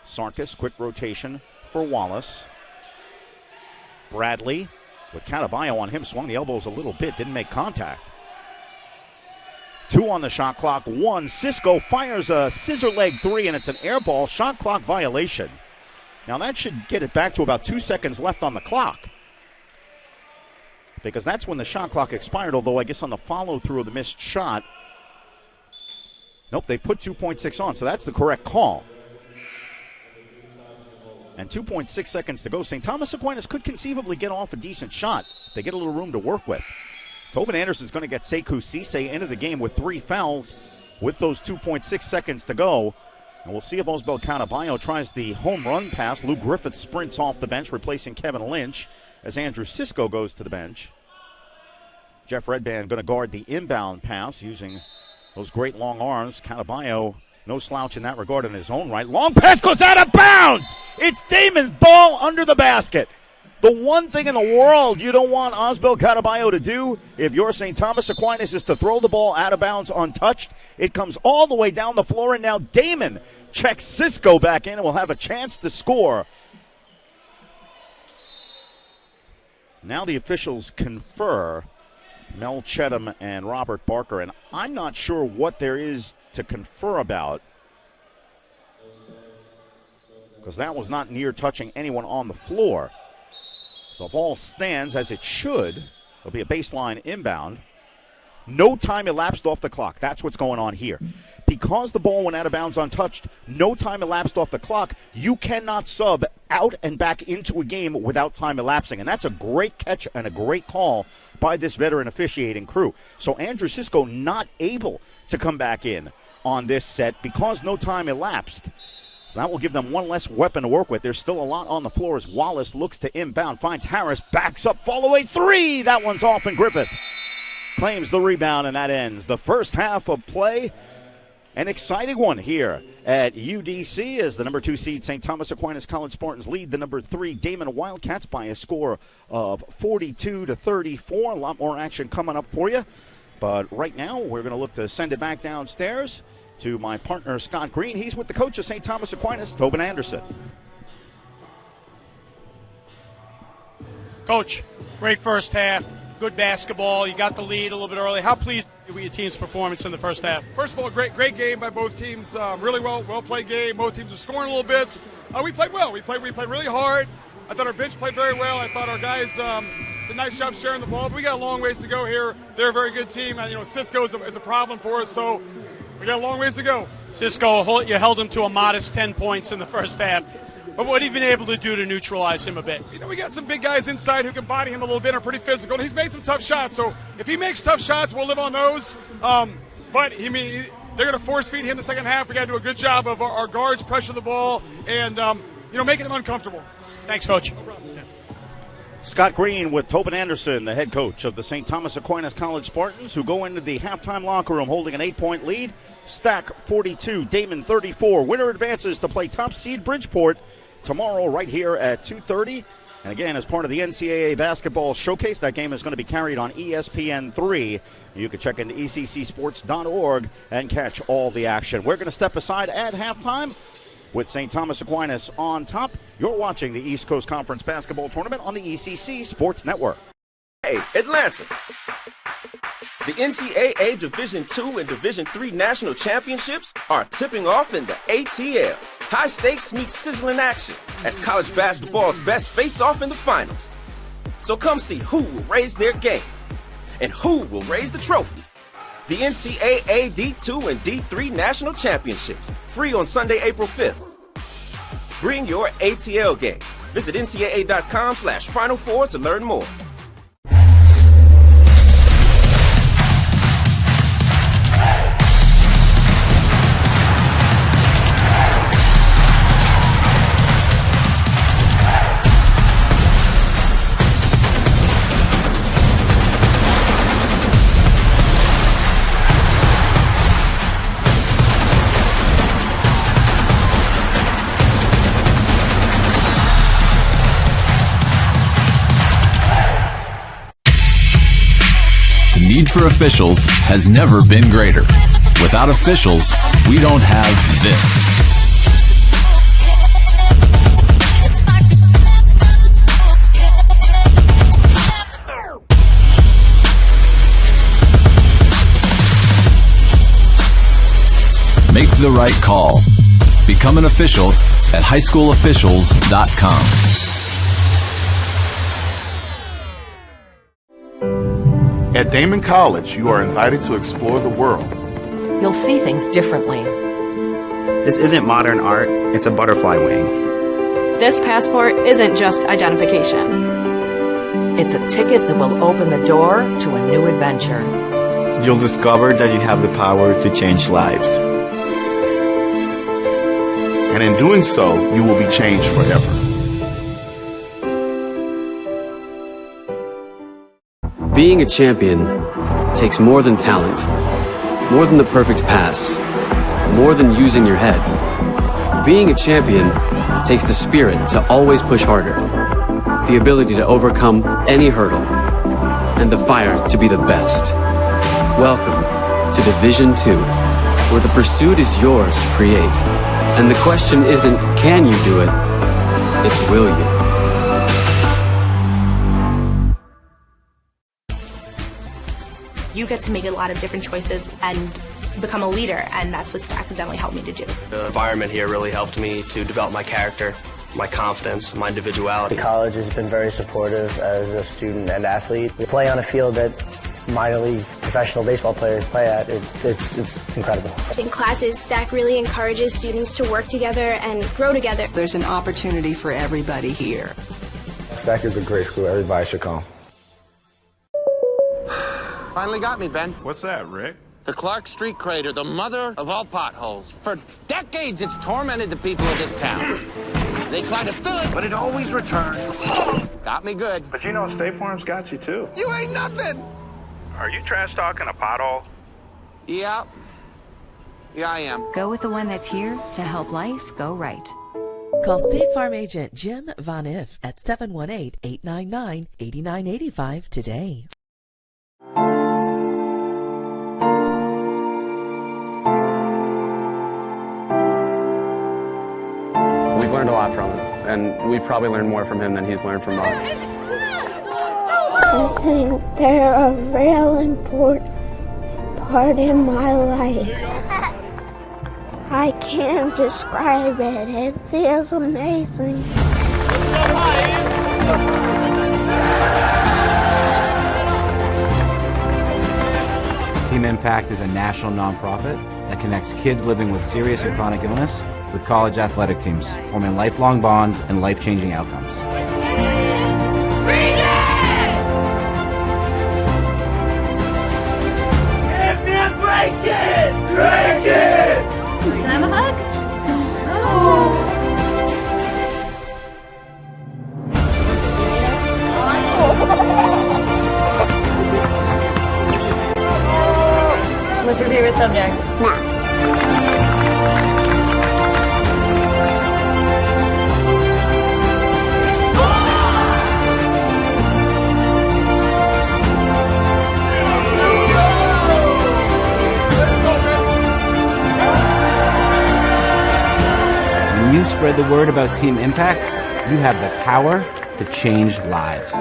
Sarkis, quick rotation for Wallace. Bradley with Catabayo on him. Swung the elbows a little bit. Didn't make contact. 2 on the shot clock. 1. Cisco fires a scissor leg 3, and it's an air ball. Shot clock violation. Now that should get it back to about 2 seconds left on the clock, because that's when the shot clock expired, although I guess on the follow-through of the missed shot, nope, they put 2.6 on, so that's the correct call. And 2.6 seconds to go. St. Thomas Aquinas could conceivably get off a decent shot. They get a little room to work with. Tobin Anderson's going to get Sekou Cisse into the game with 3 fouls with those 2.6 seconds to go. And we'll see if Osbel Catabayo tries the home run pass. Lou Griffith sprints off the bench, replacing Kevin Lynch as Andrew Cisco goes to the bench. Jeff Redband going to guard the inbound pass using those great long arms. Catabayo, no slouch in that regard in his own right. Long pass goes out of bounds. It's Daemen's ball under the basket. The one thing in the world you don't want Osbel Catabayo to do if you're St. Thomas Aquinas is to throw the ball out of bounds untouched. It comes all the way down the floor, and now Daemen checks Cisco back in and will have a chance to score. Now the officials confer, Mel Chedham and Robert Barker, and I'm not sure what there is to confer about, because that was not near touching anyone on the floor. So if all stands as it should, there'll be a baseline inbound. No time elapsed off the clock. That's what's going on here. Because the ball went out of bounds untouched, no time elapsed off the clock. You cannot sub out and back into a game without time elapsing. And that's a great catch and a great call by this veteran officiating crew. So Andrew Cisco not able to come back in on this set because no time elapsed. That will give them one less weapon to work with. There's still a lot on the floor as Wallace looks to inbound, finds Harris, backs up, fall away 3. That one's off, and Griffith claims the rebound, and that ends the first half of play. An exciting one here at UDC as the number 2 seed St. Thomas Aquinas College Spartans lead the number 3 Daemen Wildcats by a score of 42-34. A lot more action coming up for you. But right now, we're going to look to send it back downstairs to my partner, Scott Green. He's with the coach of St. Thomas Aquinas, Tobin Anderson. Coach, great first half. Good basketball. You got the lead a little bit early. How pleased are you with your team's performance in the first half? First of all, great game by both teams. Really well played game. Both teams are scoring a little bit. We played well. We played really hard. I thought our bench played very well. I thought our guys did a nice job sharing the ball. But we got a long ways to go here. They're a very good team. Cisco is a problem for us, so we got a long ways to go. Cisco, you held him to a modest 10 points in the first half. But what have you been able to do to neutralize him a bit? We got some big guys inside who can body him a little bit, are pretty physical. And he's made some tough shots. So if he makes tough shots, we'll live on those. But they're going to force feed him the second half. We got to do a good job of our guards pressure the ball and making him uncomfortable. Thanks, Coach. No problem. Yeah. Scott Green with Tobin Anderson, the head coach of the St. Thomas Aquinas College Spartans, who go into the halftime locker room holding an 8-point lead. Stack 42, Daemen 34. Winner advances to play top seed Bridgeport tomorrow right here at 2:30. And again, as part of the NCAA Basketball Showcase, that game is going to be carried on ESPN3. You can check into eccsports.org and catch all the action. We're going to step aside at halftime with St. Thomas Aquinas on top. You're watching the East Coast Conference Basketball Tournament on the ECC Sports Network. Hey, Atlanta. The NCAA Division II and Division III National Championships are tipping off in the ATL. High stakes meet sizzling action as college basketball's best face off in the finals. So come see who will raise their game and who will raise the trophy. The NCAA D2 and D3 National Championships, free on Sunday, April 5th. Bring your ATL game. Visit ncaa.com/Final Four to learn more. The need for officials has never been greater. Without officials, we don't have this. Make the right call. Become an official at highschoolofficials.com. At Daemen College, you are invited to explore the world. You'll see things differently. This isn't modern art, it's a butterfly wing. This passport isn't just identification. It's a ticket that will open the door to a new adventure. You'll discover that you have the power to change lives. And in doing so, you will be changed forever. Being a champion takes more than talent, more than the perfect pass, more than using your head. Being a champion takes the spirit to always push harder, the ability to overcome any hurdle, and the fire to be the best. Welcome to Division II, where the pursuit is yours to create. And the question isn't, can you do it? It's, will you? You get to make a lot of different choices and become a leader, and that's what Stack has definitely helped me to do. The environment here really helped me to develop my character, my confidence, my individuality. The college has been very supportive as a student and athlete. We play on a field that minor league professional baseball players play at. It's incredible. In classes, Stack really encourages students to work together and grow together. There's an opportunity for everybody here. Stack is a great school. Everybody should come. Finally got me, Ben. What's that, Rick? The Clark Street crater, the mother of all potholes. For decades, it's tormented the people of this town. They try to fill it, but it always returns. Got me good. But you know, State Farm's got you, too. You ain't nothing! Are you trash talking a pothole? Yeah. Yeah, I am. Go with the one that's here to help life go right. Call State Farm agent Jim Von Iff at 718-899-8985 today. lot from him, and we've probably learned more from him than he's learned from us. I think they're a real important part in my life. I can't describe it. It feels amazing. Team Impact is a national nonprofit that connects kids living with serious and chronic illness with college athletic teams, forming lifelong bonds and life-changing outcomes. Break it! Break it! Can I have a hug? What's your favorite subject? Math. When you spread the word about Team Impact, you have the power to change lives.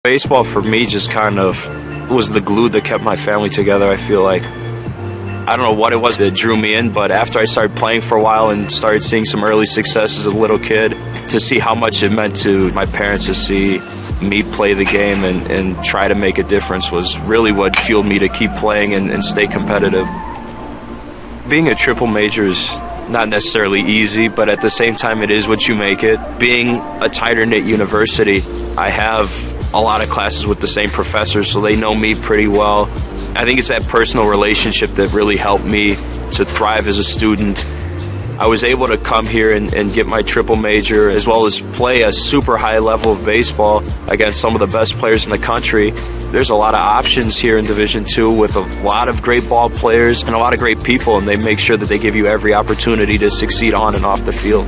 Baseball for me just kind of was the glue that kept my family together. I feel like I don't know what it was that drew me in, but after I started playing for a while and started seeing some early success as a little kid, to see how much it meant to my parents to see me play the game and try to make a difference was really what fueled me to keep playing and stay competitive. Being a triple major is not necessarily easy, but at the same time it is what you make it. Being a tighter-knit university, I have a lot of classes with the same professors, so they know me pretty well. I think it's that personal relationship that really helped me to thrive as a student. I was able to come here and get my triple major, as well as play a super high level of baseball against some of the best players in the country. There's a lot of options here in Division II with a lot of great ball players and a lot of great people, and they make sure that they give you every opportunity to succeed on and off the field.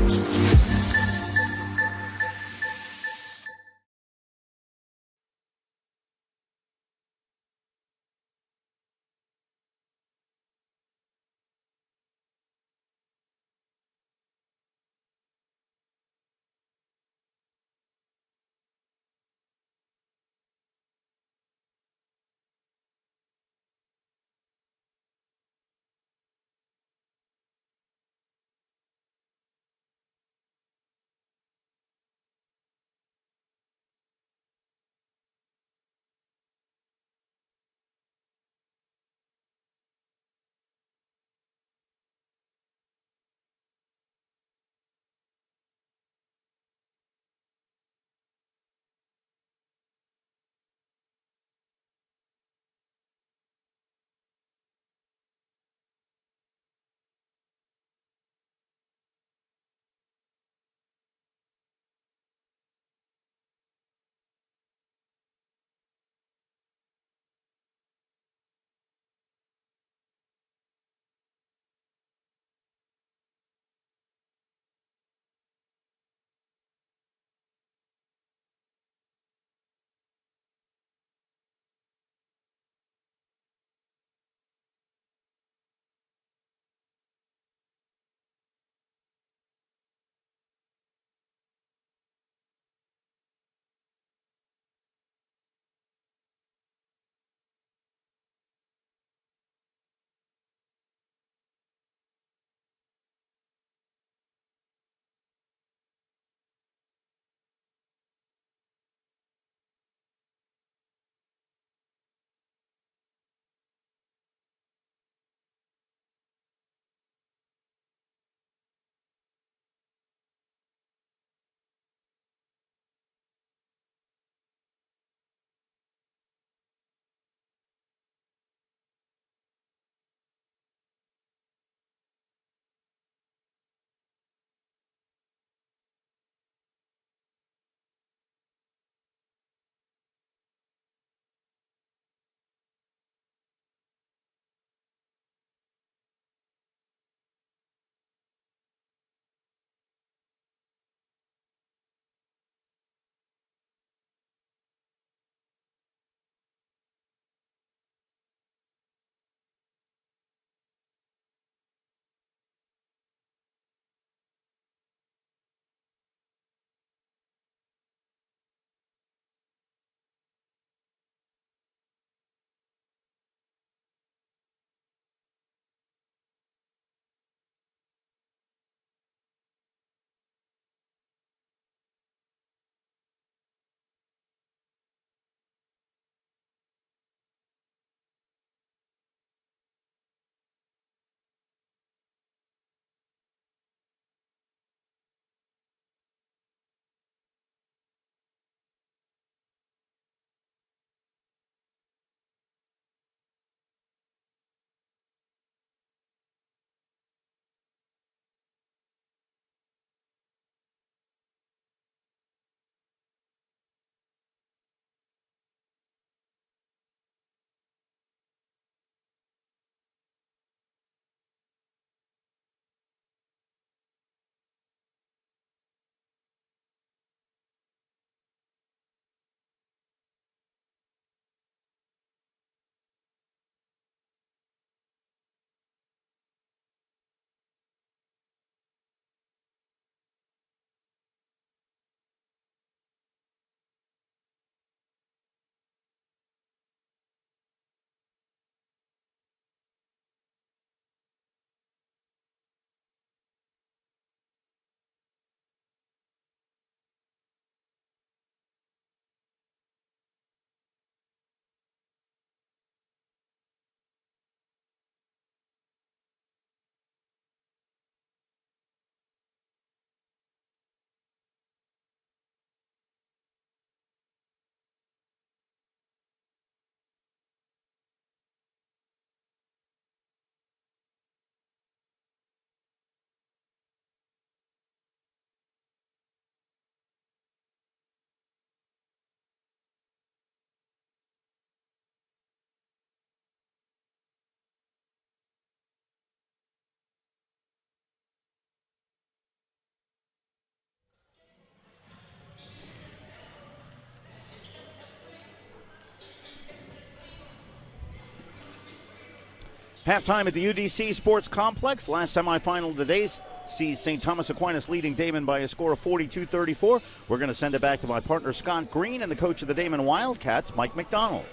Halftime at the UDC Sports Complex. Last semifinal of the day sees St. Thomas Aquinas leading Daemen by a score of 42-34. We're going to send it back to my partner Scott Green and the coach of the Daemen Wildcats, Mike McDonald.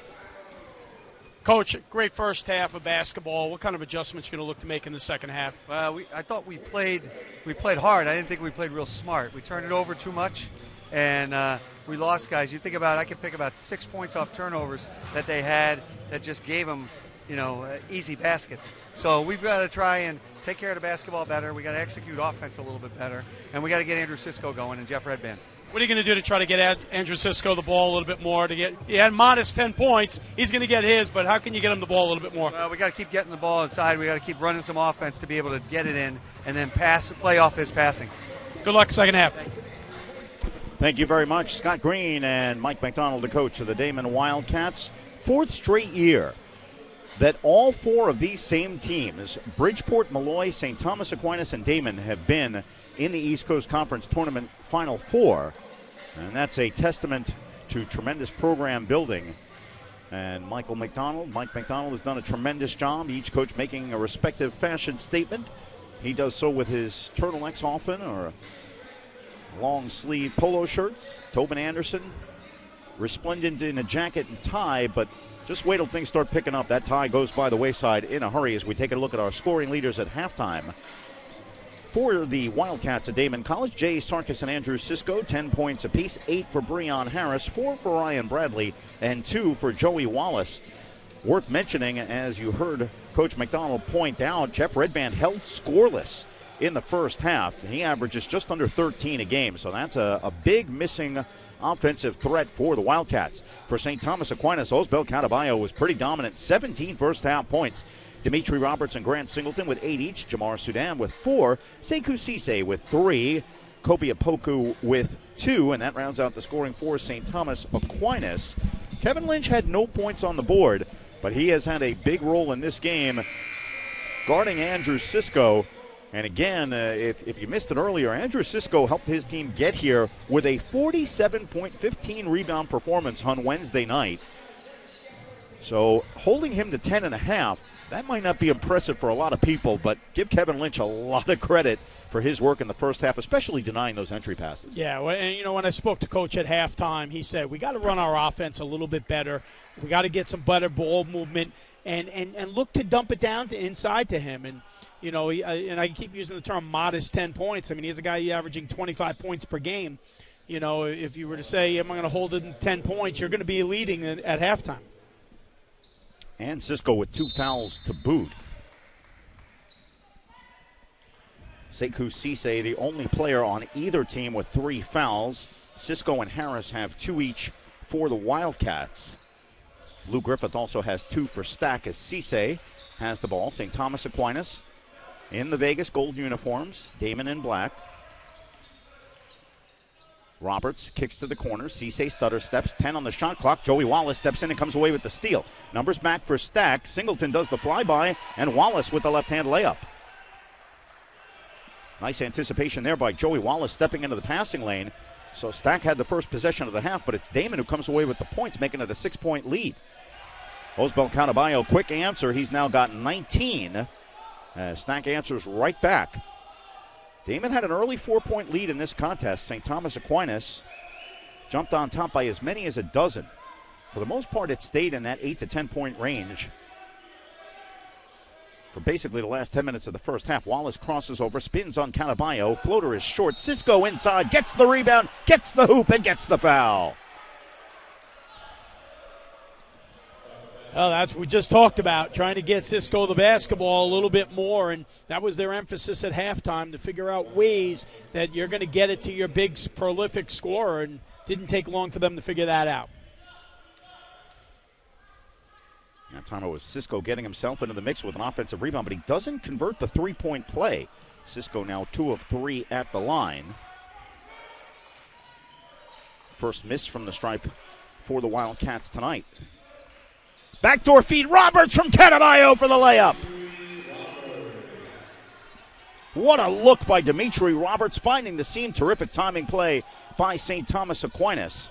Coach, great first half of basketball. What kind of adjustments are you going to look to make in the second half? Well, I thought we played hard. I didn't think we played real smart. We turned it over too much, and we lost guys. You think about it, I could pick about 6 points off turnovers that they had that just gave them, easy baskets. So we've got to try and take care of the basketball better. We got to execute offense a little bit better, and we got to get Andrew Sisko going and Jeff Redband. What are you going to do to try to get Andrew Sisko the ball a little bit more? He had modest 10 points. He's going to get his, but how can you get him the ball a little bit more? Well, we got to keep getting the ball inside. We got to keep running some offense to be able to get it in and then play off his passing. Good luck second half. Thank you very much, Scott Green and Mike McDonald, the coach of the Daemen Wildcats. Fourth straight year that all four of these same teams, Bridgeport, Malloy, St. Thomas Aquinas, and Daemen, have been in the East Coast Conference Tournament Final Four. And that's a testament to tremendous program building. And Mike McDonald has done a tremendous job, each coach making a respective fashion statement. He does so with his turtlenecks often, or long sleeve polo shirts. Tobin Anderson, resplendent in a jacket and tie, but just wait till things start picking up. That tie goes by the wayside in a hurry as we take a look at our scoring leaders at halftime. For the Wildcats at Daemen College, Jay Sarkis and Andrew Sisko, 10 points apiece, 8 for Breon Harris, 4 for Ryan Bradley, and 2 for Joey Wallace. Worth mentioning, as you heard Coach McDonald point out, Jeff Redband held scoreless in the first half. He averages just under 13 a game, so that's a big missing offensive threat for the Wildcats. For St. Thomas Aquinas, Osbel Cataballo was pretty dominant, 17 first half points. Dimitri Roberts and Grant Singleton with 8 each, Jamar Sudan with 4, Sekou Cisse with 3, Kobe Apoku with 2, and that rounds out the scoring for St. Thomas Aquinas. Kevin Lynch had no points on the board, but he has had a big role in this game guarding Andrew Sisko. And again, if you missed it earlier, Andrew Sisko helped his team get here with a 47.15 rebound performance on Wednesday night. So holding him to 10.5, that might not be impressive for a lot of people, but give Kevin Lynch a lot of credit for his work in the first half, especially denying those entry passes. Yeah, and when I spoke to Coach at halftime, he said, we got to run our offense a little bit better. We got to get some better ball movement and look to dump it down to inside to him. And, and I keep using the term modest 10 points. I mean, he's a guy averaging 25 points per game. If you were to say, am I going to hold it in 10 points, you're going to be leading at halftime. And Sisko with 2 fouls to boot. Sekou Cisse, the only player on either team with 3 fouls. Sisko and Harris have 2 each for the Wildcats. Lou Griffith also has 2 for Stack as Cisse has the ball. St. Thomas Aquinas in the Vegas gold uniforms, Daemen in black. Roberts kicks to the corner. Cisse stutter steps, 10 on the shot clock. Joey Wallace steps in and comes away with the steal. Numbers back for Stack. Singleton does the flyby, and Wallace with the left-hand layup. Nice anticipation there by Joey Wallace stepping into the passing lane. So Stack had the first possession of the half, but it's Daemen who comes away with the points, making it a 6-point lead. Osbel Cataballo, quick answer. He's now got 19. Stack answers right back. Daemen had an early 4-point lead in this contest. St. Thomas Aquinas jumped on top by as many as a dozen. For the most part, it stayed in that 8 to 10-point range for basically the last 10 minutes of the first half. Wallace crosses over, spins on Cataballo. Floater is short. Sisko inside, gets the rebound, gets the hoop, and gets the foul. Well, that's what we just talked about, trying to get Sisko the basketball a little bit more, and that was their emphasis at halftime, to figure out ways that you're going to get it to your big, prolific scorer, and didn't take long for them to figure that out. That time it was Sisko getting himself into the mix with an offensive rebound, but he doesn't convert the 3-point play. Sisko now 2 of 3 at the line. First miss from the stripe for the Wildcats tonight. Backdoor feed, Roberts from Cataballo for the layup. What a look by Dimitri Roberts, finding the seam. Terrific timing play by St. Thomas Aquinas.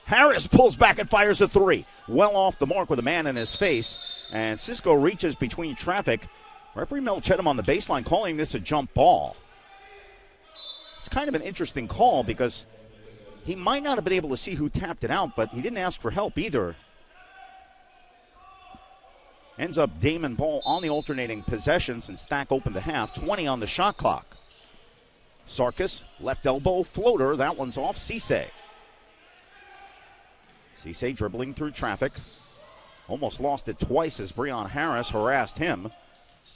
Harris pulls back and fires a 3. Well off the mark with a man in his face. And Cisco reaches between traffic. Referee Mel Chedham on the baseline calling this a jump ball. It's kind of an interesting call because he might not have been able to see who tapped it out, but he didn't ask for help either. Ends up Daemen ball on the alternating possessions, and Stack opened the half. 20 on the shot clock. Sarkis, left elbow floater. That one's off Cisse. Cisse dribbling through traffic. Almost lost it twice as Breon Harris harassed him.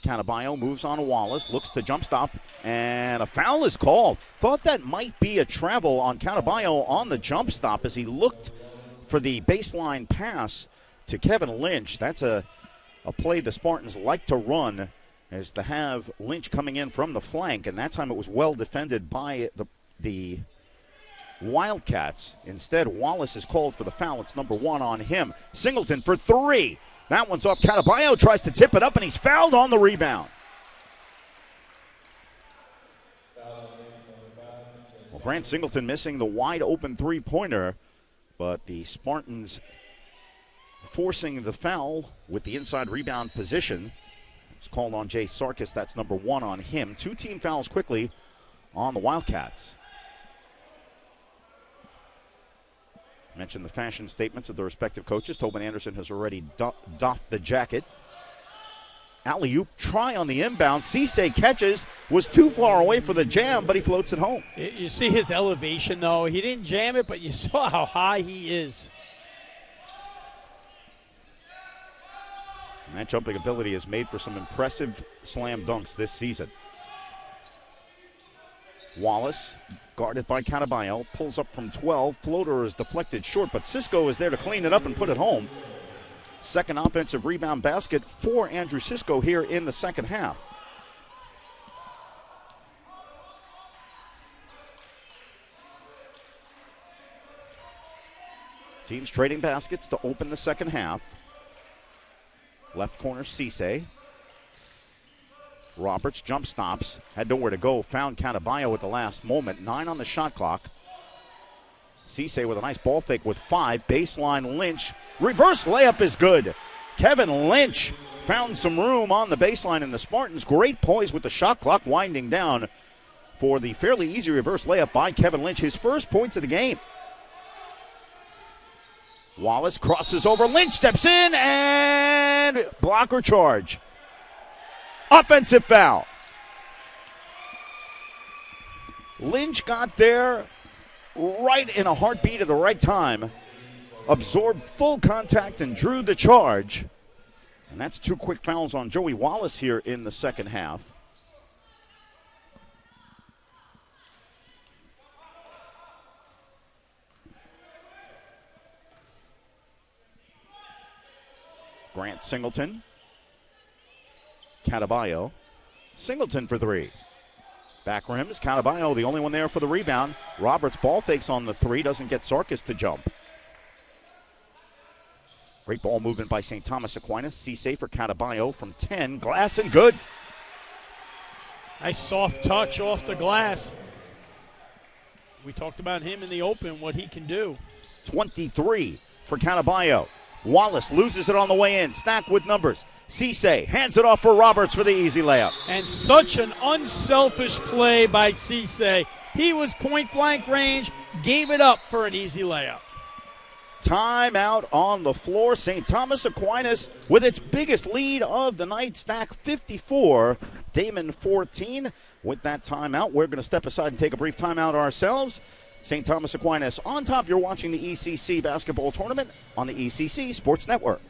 Catabayo moves on to Wallace, looks to jump stop, and a foul is called. Thought that might be a travel on Catabayo on the jump stop as he looked for the baseline pass to Kevin Lynch. That's a play the Spartans like to run, as to have Lynch coming in from the flank, and that time it was well defended by the Wildcats. Instead, Wallace is called for the foul. It's number 1 on him. Singleton for 3. That one's off. Catabayo tries to tip it up, and he's fouled on the rebound. Well, Grant Singleton missing the wide open three-pointer, but the Spartans forcing the foul with the inside rebound position. It's called on Jay Sarkis. That's number 1 on him. 2 team fouls quickly on the Wildcats. Mentioned the fashion statements of the respective coaches. Tobin Anderson has already doffed the jacket. Alley-oop try on the inbound. Cisse catches, was too far away for the jam, but he floats it home. You see his elevation, though. He didn't jam it, but you saw how high he is. And that jumping ability has made for some impressive slam dunks this season. Wallace, guarded by Catabayo, pulls up from 12. Floater is deflected short, but Cisco is there to clean it up and put it home. Second offensive rebound basket for Andrew Cisco here in the second half. Teams trading baskets to open the second half. Left corner, Cisse. Roberts jump stops, had nowhere to go, found Catabayo at the last moment. 9 on the shot clock. Cisse with a nice ball fake with 5. Baseline Lynch. Reverse layup is good. Kevin Lynch found some room on the baseline, and the Spartans great poise with the shot clock winding down for the fairly easy reverse layup by Kevin Lynch. His first points of the game. Wallace crosses over. Lynch steps in and blocker charge. Offensive foul. Lynch got there right in a heartbeat at the right time, absorbed full contact and drew the charge. And that's 2 quick fouls on Joey Wallace here in the second half. Grant Singleton. Catabayo. Singleton for 3. Back rims. Catabayo, the only one there for the rebound. Roberts ball fakes on the 3. Doesn't get Sarkis to jump. Great ball movement by St. Thomas Aquinas. Cisse for Catabayo from 10. Glass and good. Nice soft touch off the glass. We talked about him in the open, what he can do. 23 for Catabayo. Wallace loses it on the way in. Stack with numbers. Cisse hands it off for Roberts for the easy layup. And such an unselfish play by Cisse. He was point-blank range, gave it up for an easy layup. Timeout on the floor. St. Thomas Aquinas with its biggest lead of the night. Stack 54, Daemen 14. With that timeout, we're going to step aside and take a brief timeout ourselves. St. Thomas Aquinas on top. You're watching the ECC basketball tournament on the ECC Sports Network.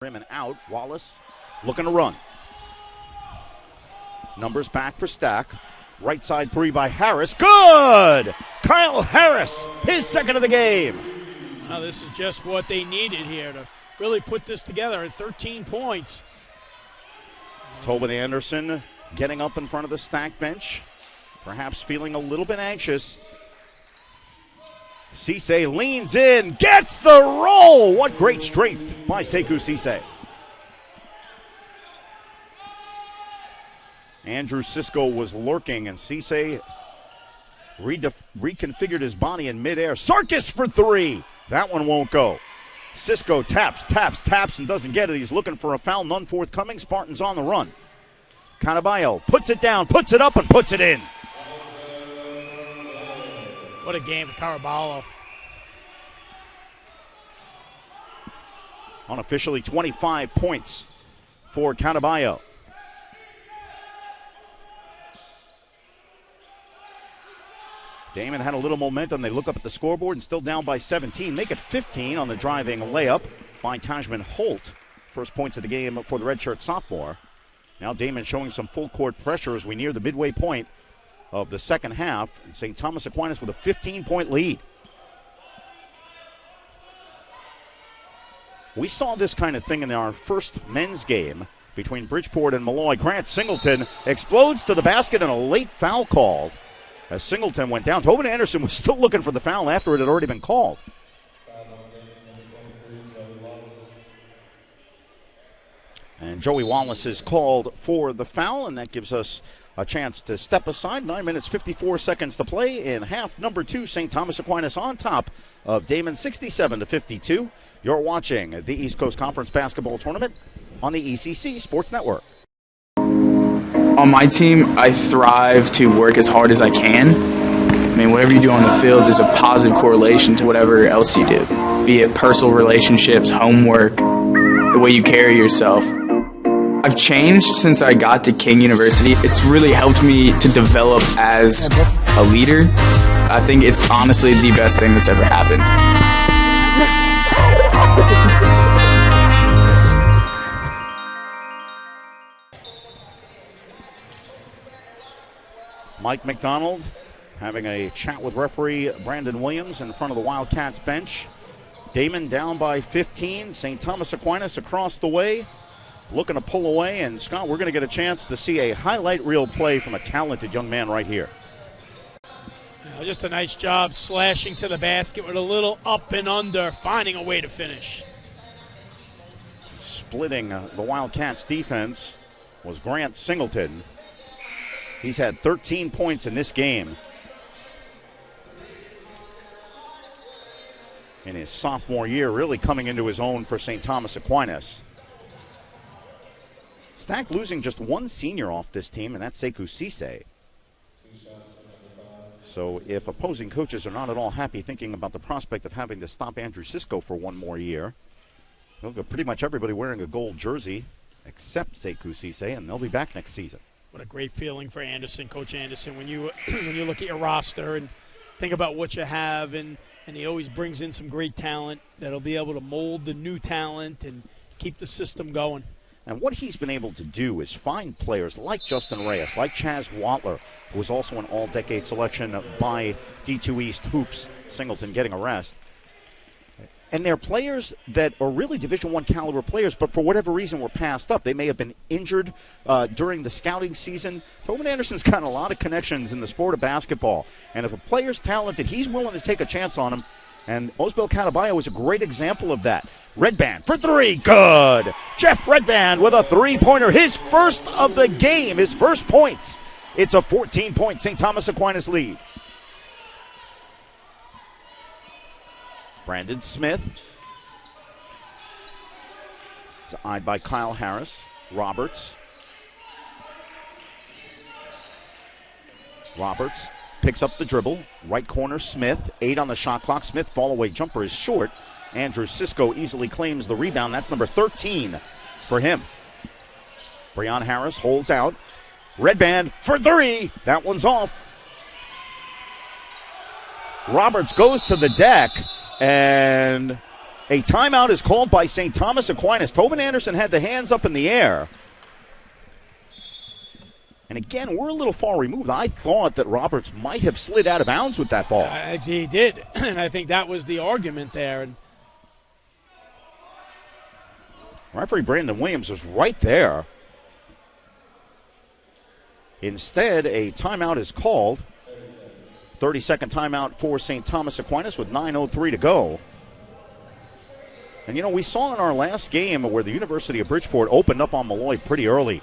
Rim and out. Wallace looking to run. Numbers back for Stack. Right side three by Harris. Good! Kyle Harris, his second of the game. Now this is just what they needed here to really put this together at 13 points. Tobin Anderson getting up in front of the Stack bench, perhaps feeling a little bit anxious. Cisse leans in, gets the roll. What great strength by Sekou Cisse. Andrew Sisko was lurking, and Cisse reconfigured his body in midair. Sarkis for three. That one won't go. Sisko taps, and doesn't get it. He's looking for a foul, none forthcoming. Spartans on the run. Canaballo puts it down, puts it up, and puts it in. What a game for Caraballo. Unofficially 25 points for Canaballo. Daemen had a little momentum. They look up at the scoreboard and still down by 17. Make it 15 on the driving layup by Tajman Holt. First points of the game for the redshirt sophomore. Now Daemen showing some full court pressure as we near the midway point of the second half. And St. Thomas Aquinas with a 15-point lead. We saw this kind of thing in our first men's game between Bridgeport and Malloy. Grant Singleton explodes to the basket and a late foul called. As Singleton went down, Tobin Anderson was still looking for the foul after it had already been called. And Joey Wallace is called for the foul, and that gives us a chance to step aside. 9 minutes, 54 seconds to play in half number 2. St. Thomas Aquinas on top of Daemen 67-52. You're watching the East Coast Conference Basketball Tournament on the ECC Sports Network. On my team, I thrive to work as hard as I can. I mean, whatever you do on the field, there's a positive correlation to whatever else you do, be it personal relationships, homework, the way you carry yourself. I've changed since I got to King University. It's really helped me to develop as a leader. I think it's honestly the best thing that's ever happened. Mike McDonald having a chat with referee Brandon Williams in front of the Wildcats bench. Daemen down by 15. St. Thomas Aquinas across the way, looking to pull away. And Scott, we're going to get a chance to see a highlight reel play from a talented young man right here. Just a nice job slashing to the basket with a little up and under, finding a way to finish. Splitting the Wildcats defense was Grant Singleton. He's had 13 points in this game in his sophomore year, really coming into his own for St. Thomas Aquinas. Stack losing just one senior off this team, and that's Sekou Cisse. So if opposing coaches are not at all happy thinking about the prospect of having to stop Andrew Sisko for one more year, they'll go pretty much everybody wearing a gold jersey except Sekou Cisse, and they'll be back next season. What a great feeling for Anderson, Coach Anderson, when you look at your roster and think about what you have, and he always brings in some great talent that'll be able to mold the new talent and keep the system going. And what he's been able to do is find players like Justin Reyes, like Chaz Watler, who was also an all-decade selection by D2 East Hoops, Singleton getting a rest. And they're players that are really Division I caliber players, but for whatever reason were passed up. They may have been injured during the scouting season. Tobin Anderson's got a lot of connections in the sport of basketball. And if a player's talented, he's willing to take a chance on him. And Osbel Canaballo is a great example of that. Redband for three, good! Jeff Redband with a three-pointer, his first of the game, his first points. It's a 14-point St. Thomas Aquinas lead. Brandon Smith is eyed by Kyle Harris. Roberts picks up the dribble. Right corner, Smith. 8 on the shot clock. Smith fall-away jumper is short. Andrew Sisko easily claims the rebound. That's number 13 for him. Breon Harris holds out. Redband for three. That one's off. Roberts goes to the deck, and A timeout is called by St. Thomas Aquinas. Tobin Anderson had the hands up in the air. And again, we're a little far removed. I thought that Roberts might have slid out of bounds with that ball. He did, and I think that was the argument there. And referee Brandon Williams was right there. Instead, a timeout is called. 30-second timeout for St. Thomas Aquinas with 9:03 to go. And, you know, we saw in our last game where the University of Bridgeport opened up on Malloy pretty early.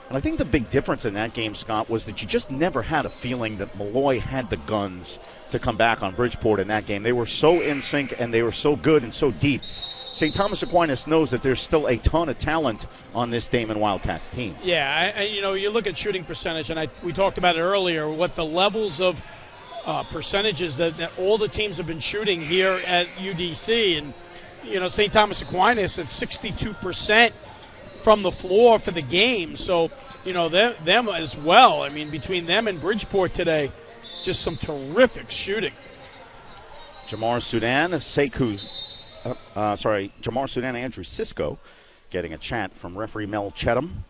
And I think the big difference in that game, Scott, was that you just never had a feeling that Malloy had the guns to come back on Bridgeport in that game. They were so in sync and they were so good and so deep. St. Thomas Aquinas knows that there's still a ton of talent on this Daemen Wildcats team. Yeah, you know, you look at shooting percentage, and we talked about it earlier, what the levels of percentages that all the teams have been shooting here at UDC. And, you know, St. Thomas Aquinas at 62% from the floor for the game. So, you know, them as well. I mean, between them and Bridgeport today, just some terrific shooting. Jamar Sudan, Andrew Sisko getting a chant from referee Mel Chetham.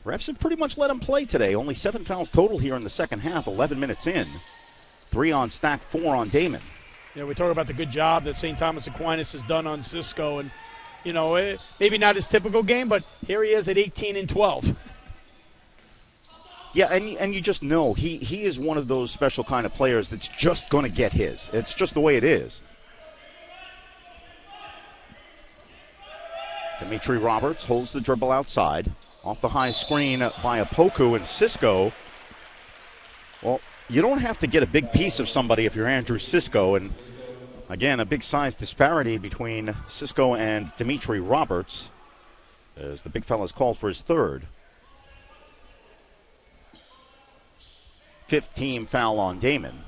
Refs have pretty much let him play today. Only 7 fouls total here in the second half, 11 minutes in. 3 on Stack, 4 on Daemen. Yeah, we talk about the good job that St. Thomas Aquinas has done on Cisco. And, you know, maybe not his typical game, but here he is at 18 and 12. Yeah, and you just know he is one of those special kind of players that's just going to get his. It's just the way it is. Dimitri Roberts holds the dribble outside. Off the high screen by Opoku and Cisco. Well, you don't have to get a big piece of somebody if you're Andrew Cisco. And, again, a big size disparity between Cisco and Dimitri Roberts as the big fella's called for his third. 5th team foul on Daemen.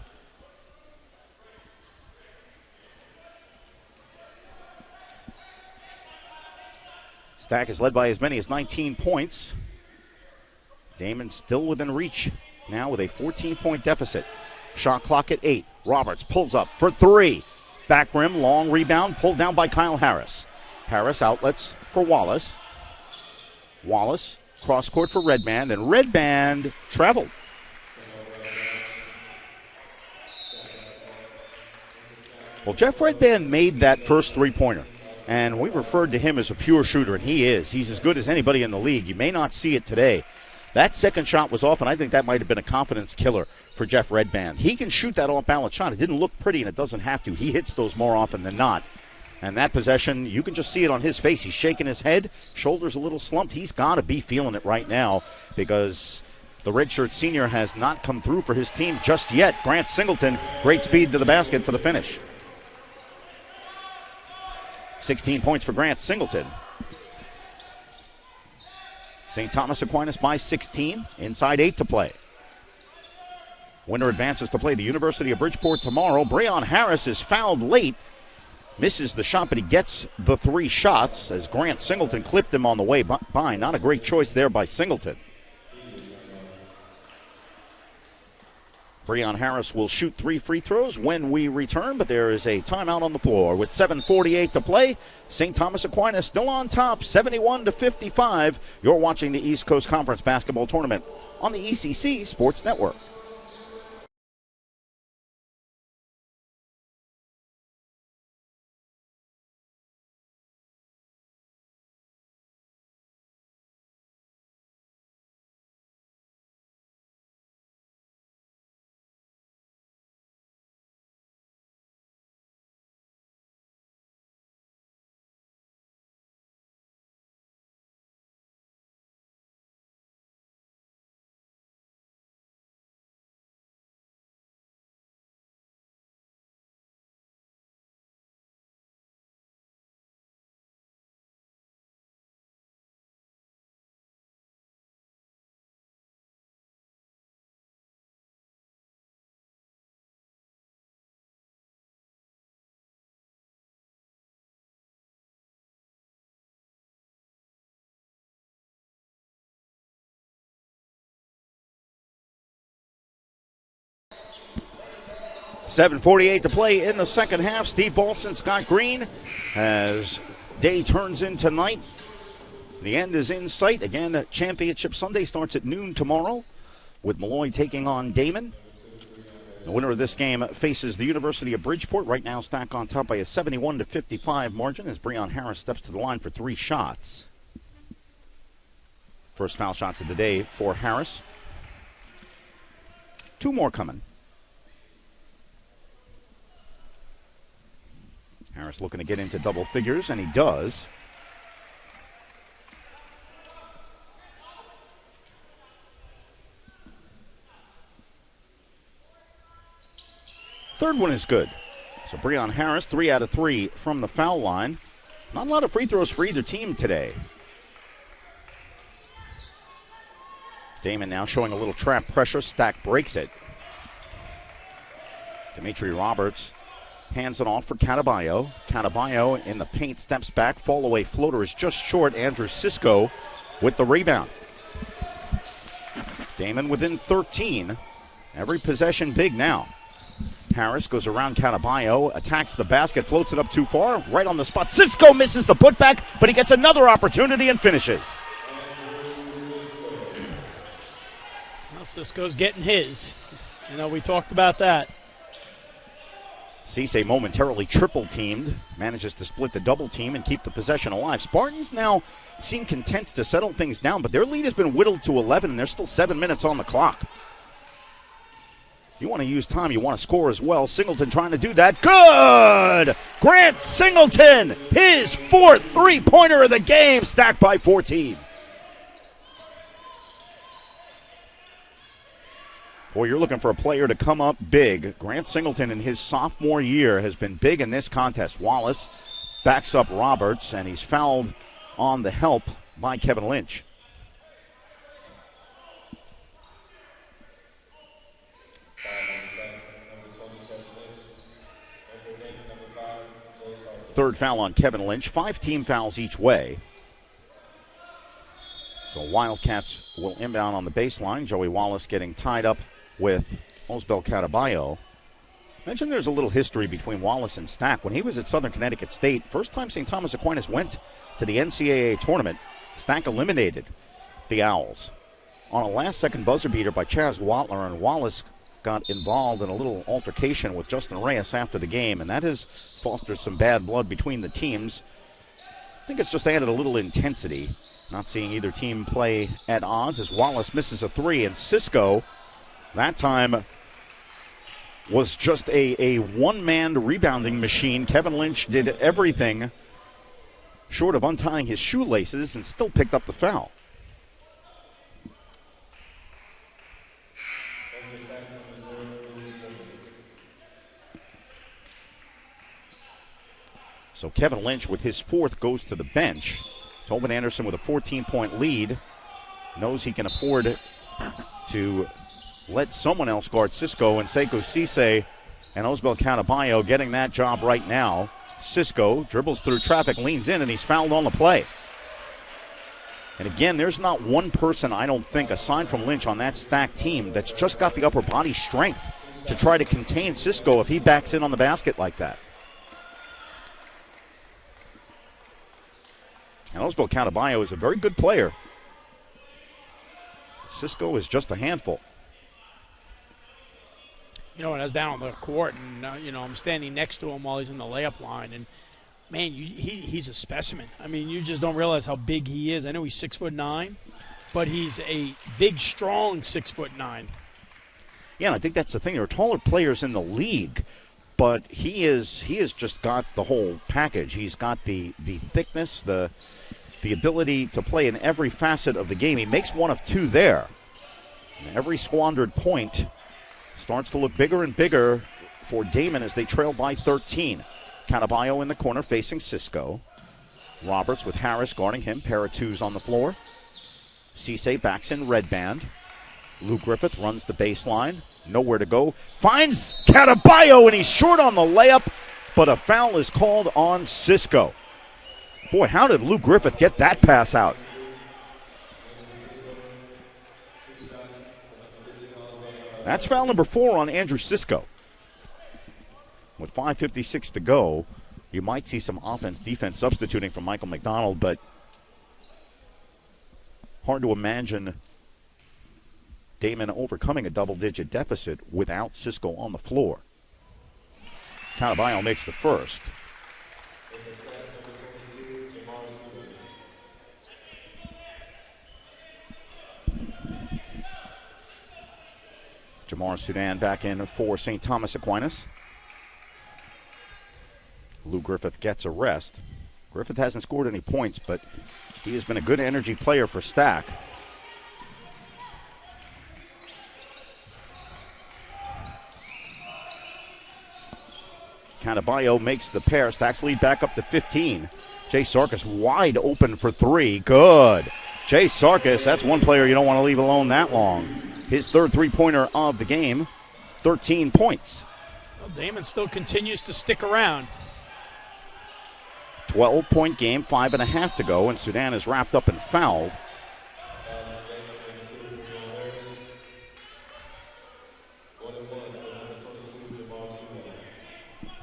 Stack is led by as many as 19 points. Daemen still within reach now with a 14-point deficit. Shot clock at 8. Roberts pulls up for 3. Back rim, long rebound, pulled down by Kyle Harris. Harris outlets for Wallace. Wallace, cross court for Redband, and Redband traveled. Well, Jeff Redband made that first three-pointer, and we referred to him as a pure shooter, and he is. He's as good as anybody in the league. You may not see it today. That second shot was off, and I think that might have been a confidence killer for Jeff Redband. He can shoot that off-balance shot. It didn't look pretty, and it doesn't have to. He hits those more often than not. And that possession, you can just see it on his face. He's shaking his head, shoulders a little slumped. He's got to be feeling it right now because the redshirt senior has not come through for his team just yet. Grant Singleton, great speed to the basket for the finish. 16 points for Grant Singleton. St. Thomas Aquinas by 16, inside 8 to play. Winner advances to play the University of Bridgeport tomorrow. Breon Harris is fouled late. Misses the shot, but he gets the 3 shots as Grant Singleton clipped him on the way by. Not a great choice there by Singleton. Breon Harris will shoot 3 free throws when we return, but there is a timeout on the floor with 7:48 to play. St. Thomas Aquinas still on top, 71-55. You're watching the East Coast Conference Basketball Tournament on the ECC Sports Network. 7:48 to play in the second half. Steve Balson, Scott Green, as day turns into night. The end is in sight. Again, Championship Sunday starts at noon tomorrow with Malloy taking on Daemen. The winner of this game faces the University of Bridgeport. Right now, Stack on top by a 71-55 margin as Breon Harris steps to the line for 3 shots. First foul shots of the day for Harris. 2 more coming. Harris looking to get into double figures, and he does. Third one is good. So Breon Harris, 3 out of 3 from the foul line. Not a lot of free throws for either team today. Daemen now showing a little trap pressure. Stack breaks it. Dimitri Roberts hands it off for Cataballo. Cataballo in the paint, steps back. Fall away floater is just short. Andrew Sisko with the rebound. Daemen within 13. Every possession big now. Harris goes around Cataballo, attacks the basket, floats it up too far, right on the spot. Sisko misses the putback, but he gets another opportunity and finishes. Well, Sisko's getting his. We talked about that. Cisse momentarily triple-teamed, manages to split the double team and keep the possession alive. Spartans now seem content to settle things down, but their lead has been whittled to 11, and there's still 7 minutes on the clock. You want to use time, you want to score as well. Singleton trying to do that. Good! Grant Singleton, his 4th three-pointer of the game, stacked by 14. Boy, you're looking for a player to come up big. Grant Singleton in his sophomore year has been big in this contest. Wallace backs up Roberts, and he's fouled on the help by Kevin Lynch. Third foul on Kevin Lynch. 5 team fouls each way. So Wildcats will inbound on the baseline. Joey Wallace getting tied up with Osbel Cataballo. Mentioned there's a little history between Wallace and Stack. When he was at Southern Connecticut State, first time St. Thomas Aquinas went to the NCAA tournament, Stack eliminated the Owls on a last-second buzzer beater by Chaz Watler, and Wallace got involved in a little altercation with Justin Reyes after the game, and that has fostered some bad blood between the teams. I think it's just added a little intensity. Not seeing either team play at odds as Wallace misses a 3, and Sisko, that time, was just a one-man rebounding machine. Kevin Lynch did everything short of untying his shoelaces and still picked up the foul. So Kevin Lynch with his 4th goes to the bench. Tobin Anderson with a 14-point lead knows he can afford to let someone else guard Sisko, and Seiko Cisse and Osbel Cataballo getting that job right now. Sisko dribbles through traffic, leans in, and he's fouled on the play. And again, there's not one person, I don't think, aside from Lynch on that stacked team that's just got the upper body strength to try to contain Sisko if he backs in on the basket like that. And Osbel Cataballo is a very good player. Sisko is just a handful. And I was down on the court, and, I'm standing next to him while he's in the layup line. And, man, he's a specimen. I mean, you just don't realize how big he is. I know he's 6'9", but he's a big, strong 6'9". Yeah, and I think that's the thing. There are taller players in the league, but he has just got the whole package. He's got the thickness, the ability to play in every facet of the game. He makes one of 2 there. And every squandered point starts to look bigger and bigger for Daemen as they trail by 13. Cataballo in the corner facing Sisko. Roberts with Harris guarding him. Pair of 2s on the floor. Cisse backs in red band. Lou Griffith runs the baseline. Nowhere to go. Finds Cataballo, and he's short on the layup, but a foul is called on Sisko. Boy, how did Lou Griffith get that pass out? That's foul number 4 on Andrew Sisko. With 5:56 to go, you might see some offense-defense substituting from Michael McDonald, but hard to imagine Daemen overcoming a double-digit deficit without Cisco on the floor. Cataballo makes the first. Jamar Sudan back in for St. Thomas Aquinas. Lou Griffith gets a rest. Griffith hasn't scored any points, but he has been a good energy player for Stack. Cataballo makes the pair. Stack's lead back up to 15. Jay Sarkis wide open for three. Good. Jay Sarkis, that's one player you don't want to leave alone that long. His third three-pointer of the game, 13 points. Well, Daemen still continues to stick around. 12-point game, 5.5 to go, and Sudan is wrapped up and fouled.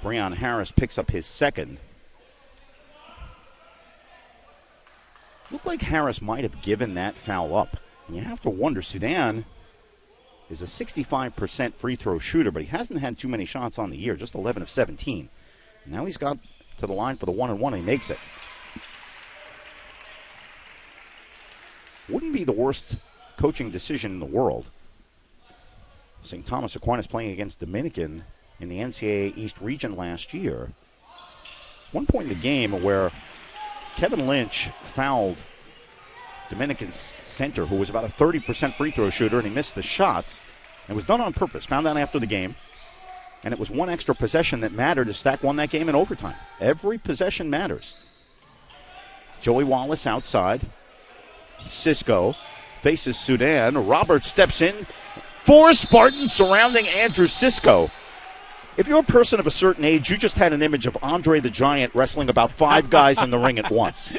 Breon Harris picks up his second. Looked like Harris might have given that foul up. And you have to wonder, Sudan is a 65% free throw shooter, but he hasn't had too many shots on the year, just 11 of 17. Now he's got to the line for the 1-and-1, and he makes it. Wouldn't be the worst coaching decision in the world. St. Thomas Aquinas playing against Dominican in the NCAA East region last year. One point in the game where Kevin Lynch fouled Dominican center, who was about a 30% free throw shooter, and he missed the shots. It was done on purpose, found out after the game. And it was one extra possession that mattered as Stack won that game in overtime. Every possession matters. Joey Wallace outside. Cisco faces Sudan. Roberts steps in. Four Spartans surrounding Andrew Cisco. If you're a person of a certain age, you just had an image of Andre the Giant wrestling about 5 guys in the ring at once.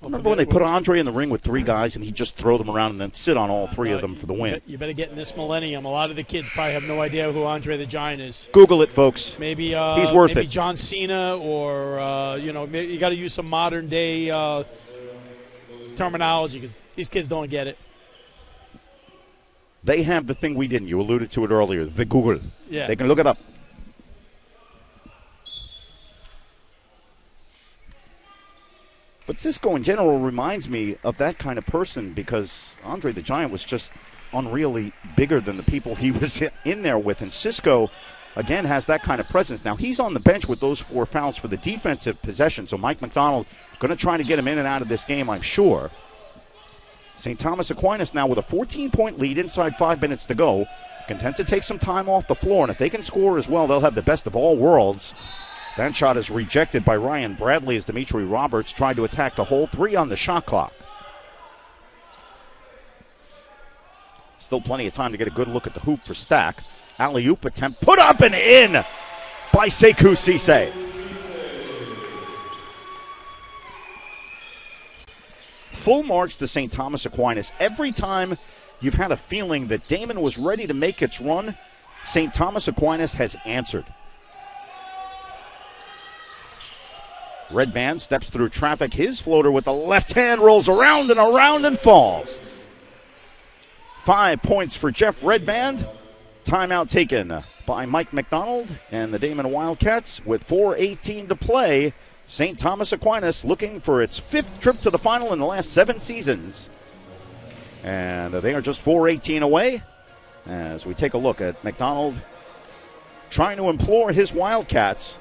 Remember when they put Andre in the ring with 3 guys and he'd just throw them around and then sit on all 3 of them for the win? You better get in this millennium. A lot of the kids probably have no idea who Andre the Giant is. Google it, folks. Maybe he's worth maybe it. John Cena, or you got to use some modern day terminology because these kids don't get it. They have the thing we didn't. You alluded to it earlier, the Google. Yeah. They can look it up. But Cisco in general reminds me of that kind of person because Andre the Giant was just unreally bigger than the people he was in there with. And Cisco, again, has that kind of presence. Now, he's on the bench with those 4 fouls for the defensive possession. So Mike McDonald going to try to get him in and out of this game, I'm sure. St. Thomas Aquinas now with a 14-point lead inside 5 minutes to go. Content to take some time off the floor, and if they can score as well, they'll have the best of all worlds. That shot is rejected by Ryan Bradley as Dimitri Roberts tried to attack the hole. 3 on the shot clock. Still plenty of time to get a good look at the hoop for Stack. Alley-oop attempt put up and in by Sekou Cisse. Full marks to St. Thomas Aquinas. Every time you've had a feeling that Daemen was ready to make its run, St. Thomas Aquinas has answered. Red Band steps through traffic. His floater with the left hand rolls around and falls. 5 points for Jeff Redband. Timeout taken by Mike McDonald and the Daemen Wildcats with 4:18 to play. St. Thomas Aquinas looking for its 5th trip to the final in the last 7 seasons. And they are just 4:18 away as we take a look at McDonald trying to implore his Wildcats.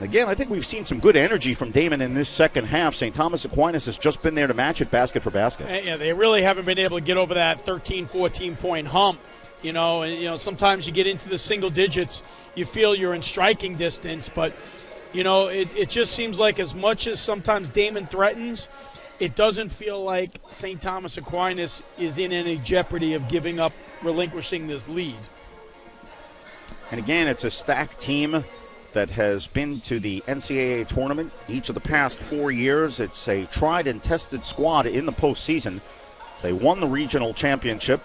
Again, I think we've seen some good energy from Daemen in this second half. St. Thomas Aquinas has just been there to match it basket for basket. Yeah, they really haven't been able to get over that 13, 14-point hump. Sometimes you get into the single digits, you feel you're in striking distance, but it just seems like as much as sometimes Daemen threatens, it doesn't feel like St. Thomas Aquinas is in any jeopardy of giving up, relinquishing this lead. And again, it's a stacked team that has been to the NCAA tournament each of the past 4 years. It's a tried and tested squad in the postseason. They won the regional championship,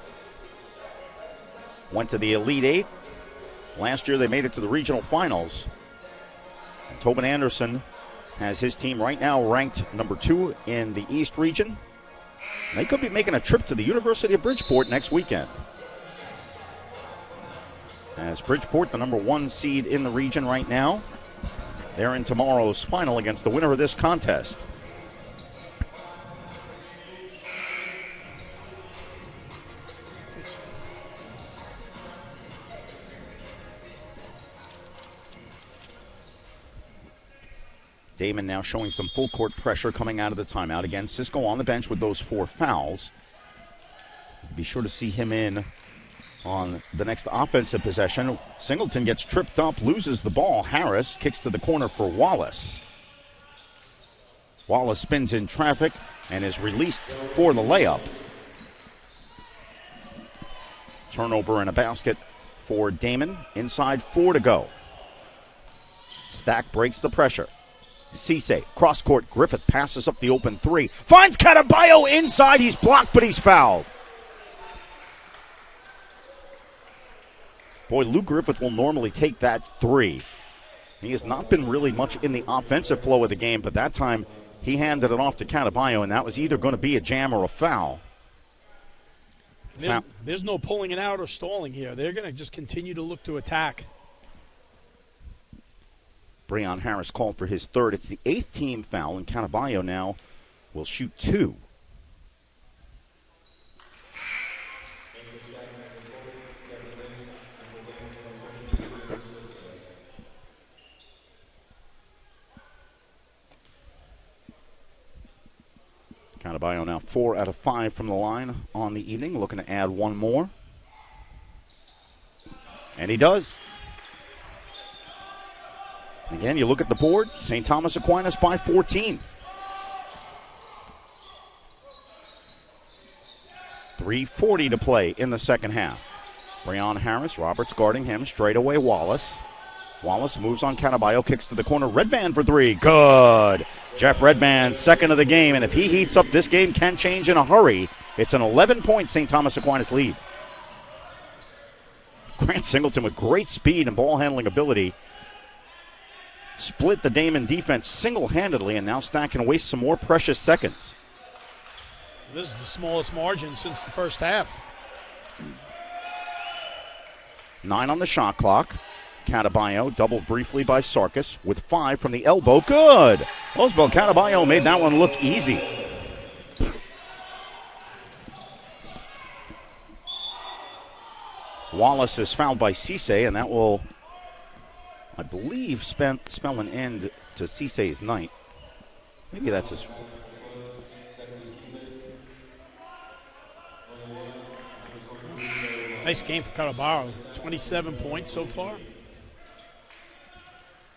went to the Elite Eight, Last year they made it to the regional finals. And Tobin Anderson has his team right now ranked number 2 in the East region. And they could be making a trip to the University of Bridgeport next weekend. As Bridgeport, the number 1 seed in the region right now, they're in tomorrow's final against the winner of this contest. Daemen now showing some full court pressure coming out of the timeout. Again, Cisco on the bench with those 4 fouls. Be sure to see him in on the next offensive possession. Singleton gets tripped up, loses the ball. Harris kicks to the corner for Wallace. Wallace spins in traffic and is released for the layup. Turnover and a basket for Daemen. Inside 4 to go. Stack breaks the pressure. Cisse, cross court. Griffith passes up the open 3. Finds Cataballo inside. He's blocked, but he's fouled. Boy, Lou Griffith will normally take that 3. He has not been really much in the offensive flow of the game, but that time he handed it off to Cataballo, and that was either going to be a jam or a foul. There's no pulling it out or stalling here. They're going to just continue to look to attack. Breon Harris called for his 3rd. It's the 8th team foul, and Cataballo now will shoot 2. Cataballo now 4 out of 5 from the line on the evening, looking to add 1 more. And he does. Again, you look at the board, St. Thomas Aquinas by 14. 3:40 to play in the second half. Breon Harris, Roberts guarding him, straight away Wallace. Wallace moves on Cataballo, kicks to the corner, Redband for 3, good! Jeff Redband, 2nd of the game, and if he heats up, this game can change in a hurry. It's an 11-point St. Thomas Aquinas lead. Grant Singleton with great speed and ball handling ability split the Daemen defense single-handedly, and now Stack can waste some more precious seconds. This is the smallest margin since the first half. 9 on the shot clock. Cataballo doubled briefly by Sarkis with 5 from the elbow. Good! Osbo Cataballo made that one look easy. Wallace is fouled by Cisse, and that will, I believe, spell an end to Cisse's night. Maybe that's his. Nice game for Cataballo. 27 points so far.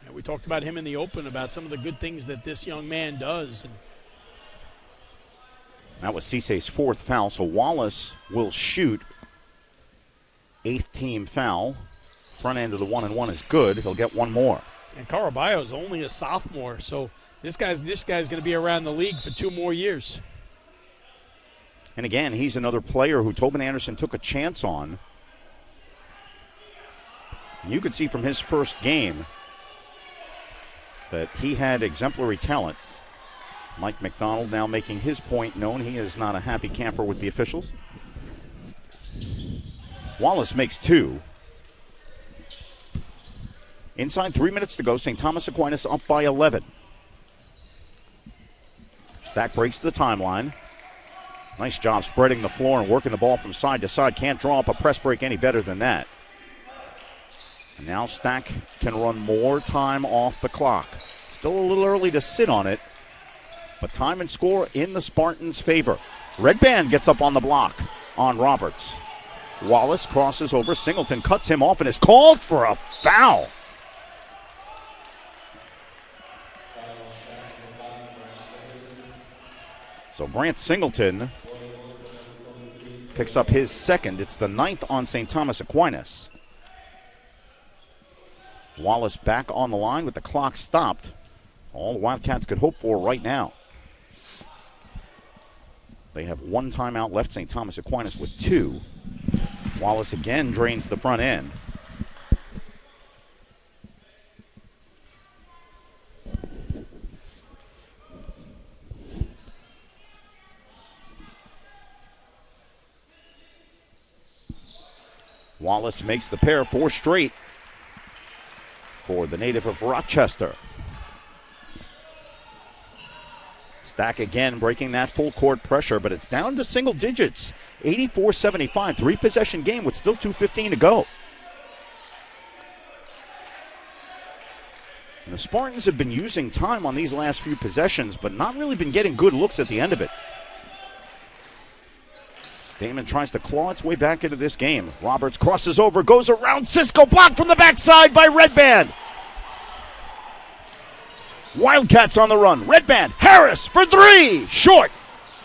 And we talked about him in the open, about some of the good things that this young man does. And that was Cisse's 4th foul, so Wallace will shoot. 8th team foul. Front end of the 1-and-1 is good. He'll get 1 more. And Caraballo is only a sophomore, so this guy's going to be around the league for 2 more years. And again, he's another player who Tobin Anderson took a chance on. And you could see from his first game that he had exemplary talent. Mike McDonald now making his point known. He is not a happy camper with the officials. Wallace makes 2. Inside 3 minutes to go. St. Thomas Aquinas up by 11. Stack breaks the timeline. Nice job spreading the floor and working the ball from side to side. Can't draw up a press break any better than that. And now Stack can run more time off the clock. Still a little early to sit on it, but time and score in the Spartans' favor. Redband gets up on the block on Roberts. Wallace crosses over. Singleton cuts him off and is called for a foul. So Grant Singleton picks up his 2nd. It's the 9th on St. Thomas Aquinas. Wallace back on the line with the clock stopped. All the Wildcats could hope for right now. They have 1 timeout left. St. Thomas Aquinas with 2. Wallace again drains the front end. Wallace makes the pair 4 straight for the native of Rochester. Stack again breaking that full court pressure, but it's down to single digits. 84-75, 3-possession game with still 2:15 to go. And the Spartans have been using time on these last few possessions, but not really been getting good looks at the end of it. Daemen tries to claw its way back into this game. Roberts crosses over, goes around Cisco, blocked from the backside by Red Band. Wildcats on the run. Red Band, Harris for 3, short.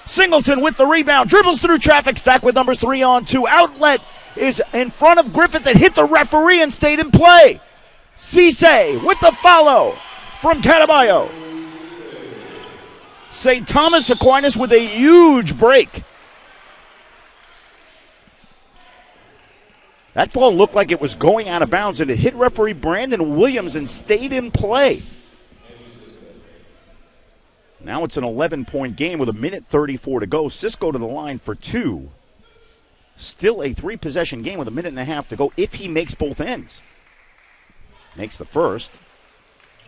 Singleton with the rebound, dribbles through traffic, Stack with numbers 3-on-2. Outlet is in front of Griffith that hit the referee and stayed in play. Cisse with the follow from Catabayo. St. Thomas Aquinas with a huge break. That ball looked like it was going out of bounds, and it hit referee Brandon Williams and stayed in play. Now it's an 11-point game with 1:34 to go. Cisco to the line for 2. Still a 3-possession game with 1.5 to go if he makes both ends. Makes the first.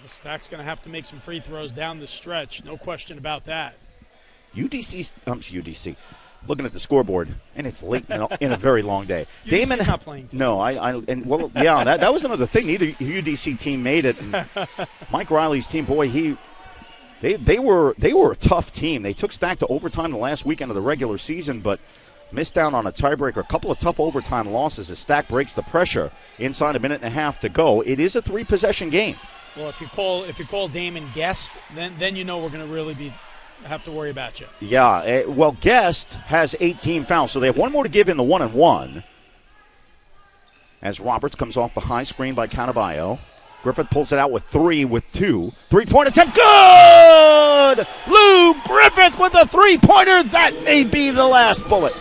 The Stack's going to have to make some free throws down the stretch. No question about that. UDC. Looking at the scoreboard, and it's late in a very long day. Daemen not playing. No, that was another thing. Neither UDC team made it. And Mike Riley's team, boy, they were a tough team. They took Stack to overtime the last weekend of the regular season, but missed out on a tiebreaker. A couple of tough overtime losses as Stack breaks the pressure inside 1.5 to go. It is a 3-possession game. Well, if you call Daemen guest, then you know we're going to really have to worry about you. Yeah, well, Guest has 18 fouls, so they have one more to give in the 1-and-1. As Roberts comes off the high screen by Catabayo. Griffith pulls it out with 3 with 2. 3-point attempt, good! Lou Griffith with a 3-pointer. That may be the last bullet.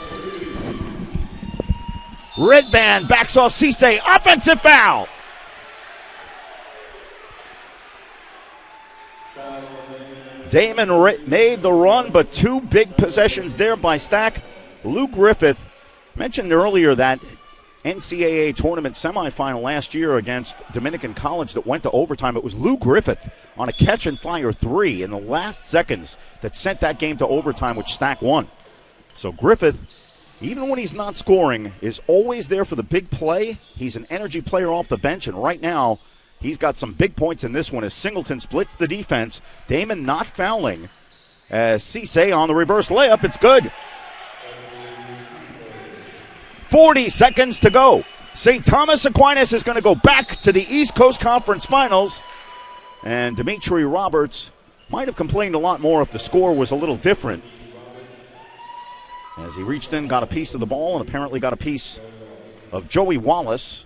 Red Band backs off Cisse. Offensive foul. Daemen made the run, but 2 big possessions there by Stack. Lou Griffith mentioned earlier that NCAA tournament semifinal last year against Dominican College that went to overtime. It was Lou Griffith on a catch-and-fire 3 in the last seconds that sent that game to overtime, which Stack won. So Griffith, even when he's not scoring, is always there for the big play. He's an energy player off the bench, and right now he's got some big points in this one as Singleton splits the defense. Daemen not fouling. Cisse on the reverse layup. It's good. 40 seconds to go. St. Thomas Aquinas is going to go back to the East Coast Conference Finals. And Dimitri Roberts might have complained a lot more if the score was a little different. As he reached in, got a piece of the ball, and apparently got a piece of Joey Wallace.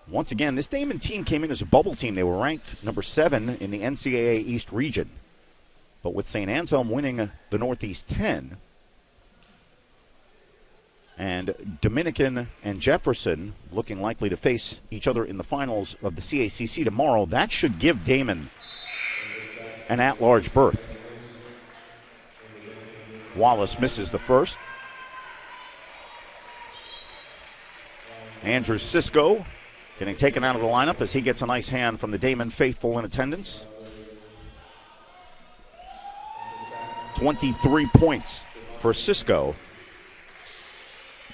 Once again, this Daemen team came in as a bubble team. They were ranked number 7 in the NCAA East region. But with St. Anselm winning the Northeast 10, and Dominican and Jefferson looking likely to face each other in the finals of the CACC tomorrow, that should give Daemen an at-large berth. Wallace misses the first. Andrew Cisco getting taken out of the lineup as he gets a nice hand from the Daemen faithful in attendance. 23 points for Cisco.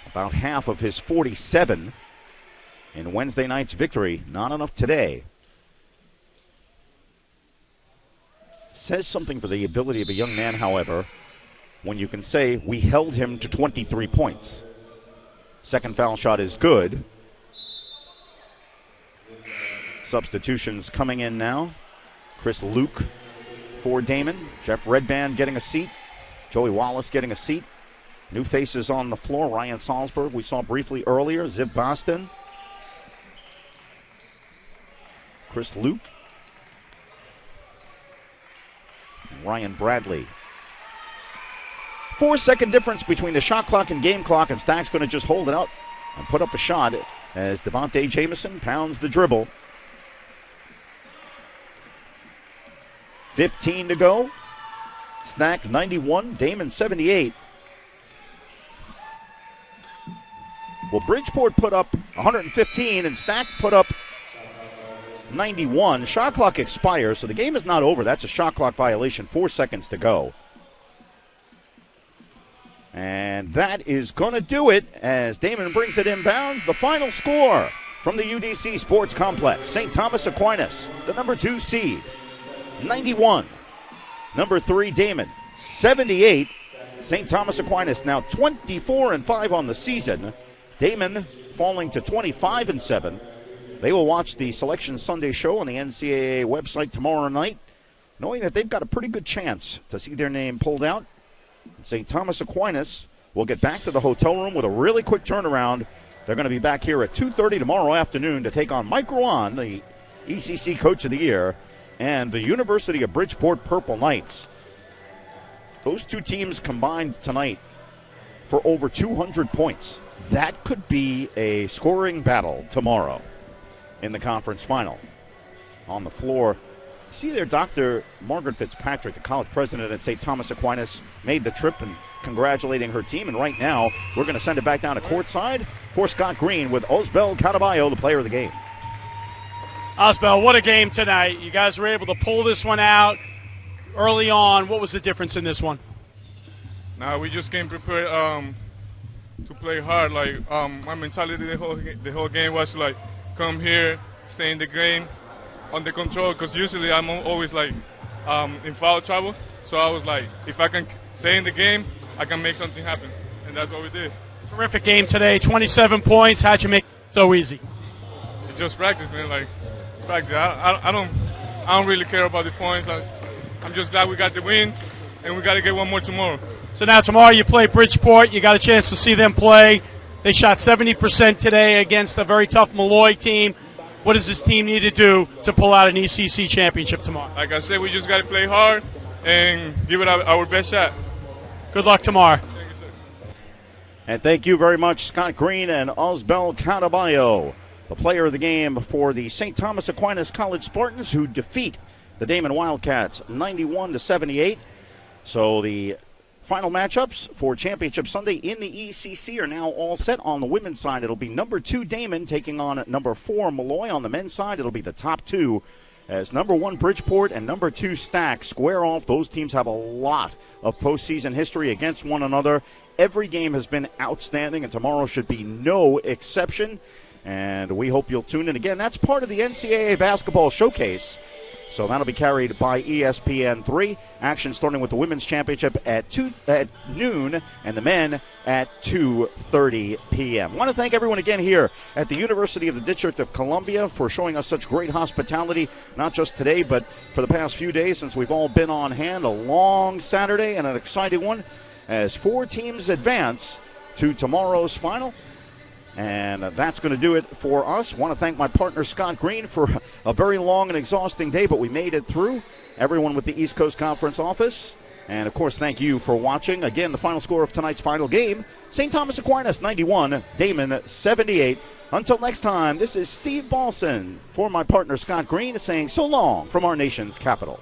About half of his 47 in Wednesday night's victory. Not enough today. Says something for the ability of a young man, however, when you can say we held him to 23 points. Second foul shot is good. Substitutions coming in now. Chris Luke for Daemen. Jeff Redband getting a seat. Joey Wallace getting a seat. New faces on the floor. Ryan Salzberg, we saw briefly earlier. Ziv Boston. Chris Luke. And Ryan Bradley. 4-second difference between the shot clock and game clock, and Stack's going to just hold it up and put up a shot as Devontae Jameson pounds the dribble. 15 to go. Stack 91, Daemen 78. Well, Bridgeport put up 115 and Stack put up 91. Shot clock expires, so the game is not over. That's a shot clock violation. 4 seconds to go. And that is going to do it as Daemen brings it inbounds. The final score from the UDC Sports Complex. St. Thomas Aquinas, the number 2 seed, 91. Number 3, Daemen, 78. St. Thomas Aquinas now 24-5 on the season. Daemen falling to 25-7. They will watch the Selection Sunday show on the NCAA website tomorrow night, knowing that they've got a pretty good chance to see their name pulled out. St. Thomas Aquinas will get back to the hotel room with a really quick turnaround. They're going to be back here at 2:30 tomorrow afternoon to take on Mike Rowan, the ECC Coach of the Year, and the University of Bridgeport Purple Knights. Those two teams combined tonight for over 200 points. That could be a scoring battle tomorrow in the conference final. On the floor, see there, Dr. Margaret Fitzpatrick, the college president at St. Thomas Aquinas, made the trip and congratulating her team. And right now, we're going to send it back down to courtside for Scott Green with Osbel Cataballo, the player of the game. Osbel, what a game tonight. You guys were able to pull this one out early on. What was the difference in this one? Now we just came prepared to play hard. Like my mentality the whole game was like, come here, stay in the game, under control. Because usually I'm always like in foul trouble. So I was like, if I can stay in the game, I can make something happen, and that's what we did. Terrific game today. 27 points. How'd you make it so easy? It's just practice, man. Like practice. I don't really care about the points. I'm just glad we got the win, and we got to get one more tomorrow. So now tomorrow you play Bridgeport. You got a chance to see them play. They shot 70% today against a very tough Malloy team. What does this team need to do to pull out an ECC championship tomorrow? Like I said, we just got to play hard and give it our best shot. Good luck tomorrow. Thank you, sir. And thank you very much, Scott Green and Osbel Cataballo, the player of the game for the St. Thomas Aquinas College Spartans, who defeat the Daemen Wildcats 91-78. So the final matchups for Championship Sunday in the ECC are now all set. On the women's side, it'll be number 2 Daemen taking on number 4 Malloy. On the men's side, it'll be the top two as number 1 Bridgeport and number 2 Stack square off. Those teams have a lot of postseason history against one another. Every game has been outstanding, and tomorrow should be no exception. And we hope you'll tune in. Again, that's part of the NCAA Basketball Showcase. So that'll be carried by ESPN3. Action starting with the Women's Championship at noon and the men at 2:30 p.m. I want to thank everyone again here at the University of the District of Columbia for showing us such great hospitality, not just today, but for the past few days since we've all been on hand. A long Saturday and an exciting one as 4 teams advance to tomorrow's final. And that's going to do it for us. I want to thank my partner, Scott Green, for a very long and exhausting day, but we made it through. Everyone with the East Coast Conference office. And, of course, thank you for watching. Again, the final score of tonight's final game, St. Thomas Aquinas 91, Daemen 78. Until next time, this is Steve Balson for my partner, Scott Green, saying so long from our nation's capital.